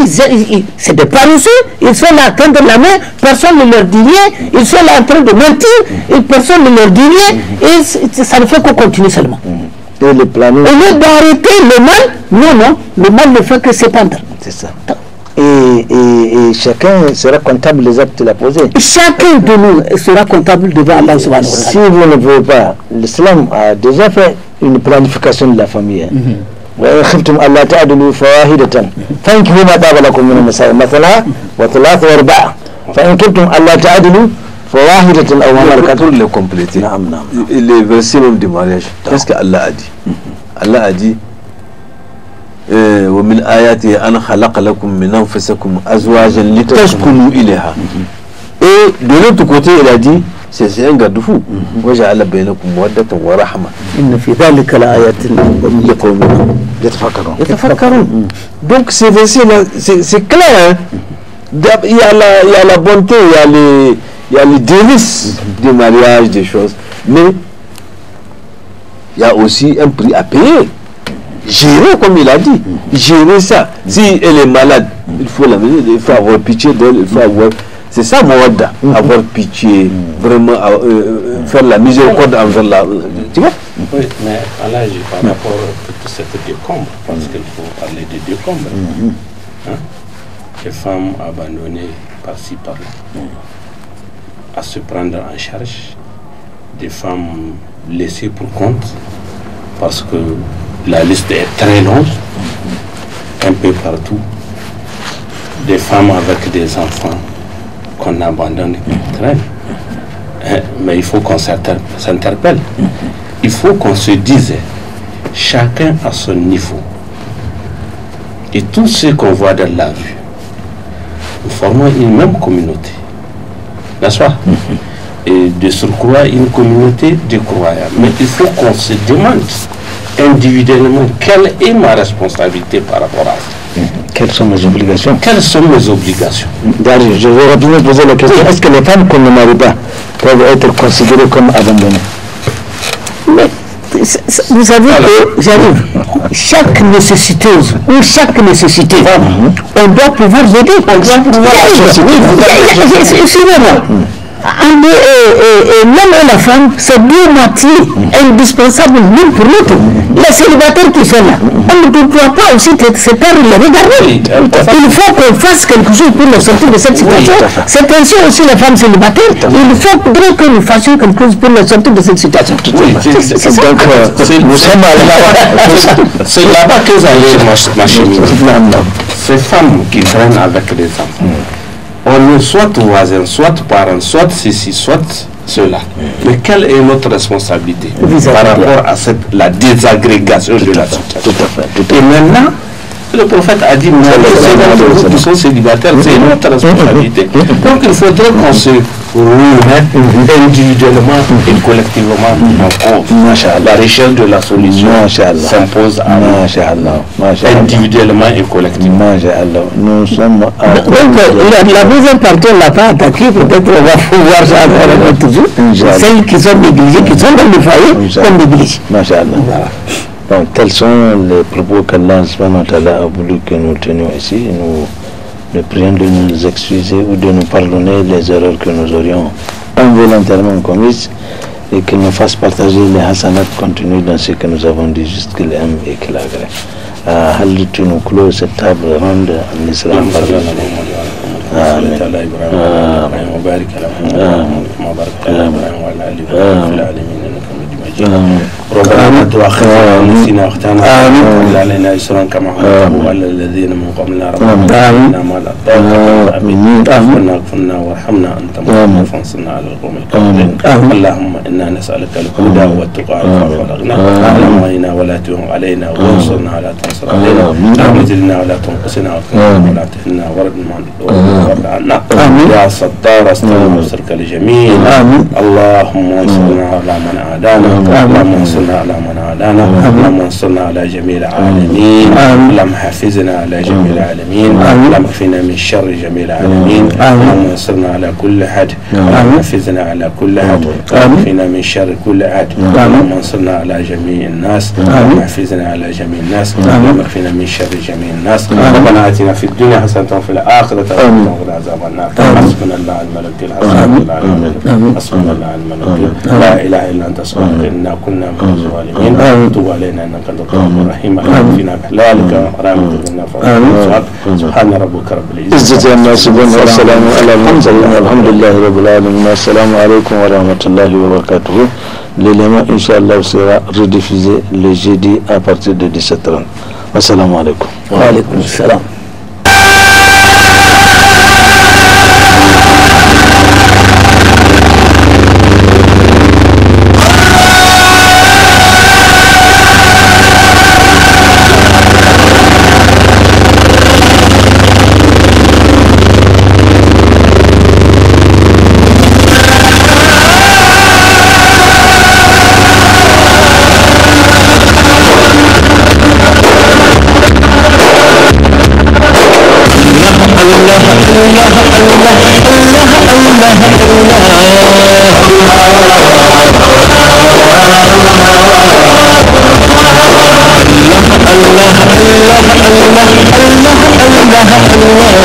c'est des paresseux, ils sont là à tendre la main, personne ne leur dit rien, ils sont là en train de mentir, et personne ne leur dit rien, et ça ne fait que continuer seulement. Et le planning... Au lieu d'arrêter le mal, non, le mal ne fait que s'épandre. C'est ça. Et chacun sera comptable des actes qu'il a posés. Chacun de nous sera comptable devant Allah subhanahu wa ta'ala. Si vous ne pouvez pas, l'islam a déjà fait une planification de la famille. وإن خفتم ألا تعدلوا فواحدة فانكحوا ما طاب لكم من النساء مثنى وثلاث ورباع فإن خفتم ألا تعدلوا فواحدة أو ما ملكت. Pour le compléter, les versets même du mariage, qu'est-ce qu'Allah a dit? Allah a dit ومن آياته أن خلق لكم من أنفسكم أزواجا لتسكنوا إليها. Et de l'autre côté, il a dit, c'est un garde-fou. وجعل بينكم مودة ورحمة. إن في ذلك لآيات لقوم يتفكرون. Donc ces versets-là, c'est clair. Il y a la bonté, il y a les délices du mariage, des choses. Mais il y a aussi un prix à payer. Gérer, comme il a dit, gérer ça. Si elle est malade, il faut l'amener, il faut avoir pitié d'elle, il faut avoir... C'est ça, Mouadda, avoir pitié, vraiment faire la miséricorde envers la... Tu vois? Oui, mais Allah, par rapport à toute cette décombre, parce qu'il faut parler de décombre. Les femmes abandonnées par-ci, par-là, à se prendre en charge, des femmes laissées pour compte, parce que la liste est très longue, un peu partout, des femmes avec des enfants qu'on abandonne et qu'on traîne. Mais il faut qu'on s'interpelle. Il faut qu'on se dise, chacun à son niveau. Et tout ce qu'on voit dans la rue, nous formons une même communauté. N'est-ce pas? Et de surcroît, une communauté de croyants. Mais il faut qu'on se demande, individuellement, quelle est ma responsabilité par rapport à ça? Quelles sont mes obligations? Quelles sont mes obligations? Je vais rapidement poser la question. Est-ce que les femmes qu'on ne marie pas peuvent être considérées comme abandonnées? Mais vous savez que, j'arrive, chaque nécessiteuse ou chaque nécessité, on doit pouvoir aider. On doit pouvoir l'homme et la femme, c'est deux moitiés indispensables l'une pour l'autre. Les célibataires qui sont là, on ne doit pas aussi se perdre les regarder. Il faut qu'on fasse quelque chose pour les sortir de cette situation. C'est ainsi aussi les femmes célibataires. Il faudrait que nous fassions quelque chose pour les sortir de cette situation. C'est là-bas que j'allais m'acheminer. Ces femmes qui traînent avec les enfants, on est soit voisins, soit parents, soit ceci, soit cela. Mais quelle est notre responsabilité par rapport à la désagrégation de la situation? Et maintenant, le prophète a dit, ceux qui sont célibataires, c'est notre responsabilité. Donc il faudrait qu'on se remette individuellement et collectivement en cause. La recherche de la solution s'impose à nous, individuellement et collectivement. Nous sommes donc la deuxième partie, on ne l'a pas attaquée, peut-être on va pouvoir ça toujours. Celles qui sont négligées, qui sont dans le foyer, qu'on néglige. Donc, tels sont les propos qu'Allah a voulu que nous tenions ici. Nous le prions de nous excuser ou de nous pardonner les erreurs que nous aurions involontairement commises et qu'il nous fasse partager les hasanats contenus dans ce que nous avons dit, juste qu'il aime et qu'il agrée. Halitu nous clôt cette table ronde en islam. ربنا تؤاخذنا إن نسينا واخطأنا ولا علينا إصرا كما حملته على الذين من قبلنا ربنا إنا ما لا اغفرنا وارحمنا أنت مولانا فانصرنا على القوم الكافرين اللهم إنا نسألك الهدى والتقى والعفو والغنى اللهم إنا ولا تهن علينا وانصرنا ولا تنصر علينا اللهم زدنا ولا تنقصنا واكرمنا ولا تهنا وارض عنا يا ستار استر مصرك الجميل اللهم انصرنا على من عادانا اللهم انصرنا على من عادانا اللهم انصرنا على جميع العالمين اللهم حفظنا على جميع العالمين اللهم اكفنا من شر جميع العالمين اللهم انصرنا على كل حد اللهم حفظنا على كل حد اكفنا من شر كل حد اللهم انصرنا على جميع الناس اللهم حفظنا على جميع الناس اللهم اكفنا من شر جميع الناس ربنا اتنا في الدنيا حسنة وفي الآخرة حسنة وقنا عذاب النار حسبنا الله الملك الحسن حسبنا الله الملك لا إله إلا أنت سبحانك إنا كنا من الظالمين تب علينا إنك أنت التواب الرحيم فينا بحلالك وحرامك منا فضلك سبحان ربك رب العزة عما يصفون والسلام على المرسلين والحمد لله رب العالمين. Assalamu alaikum wa rahmatullahi wa barakatuh. L'élément Inch'Allah sera rediffusé le jeudi à partir de 17h30. Assalamu alaikum. Wa alaikum salam. Allah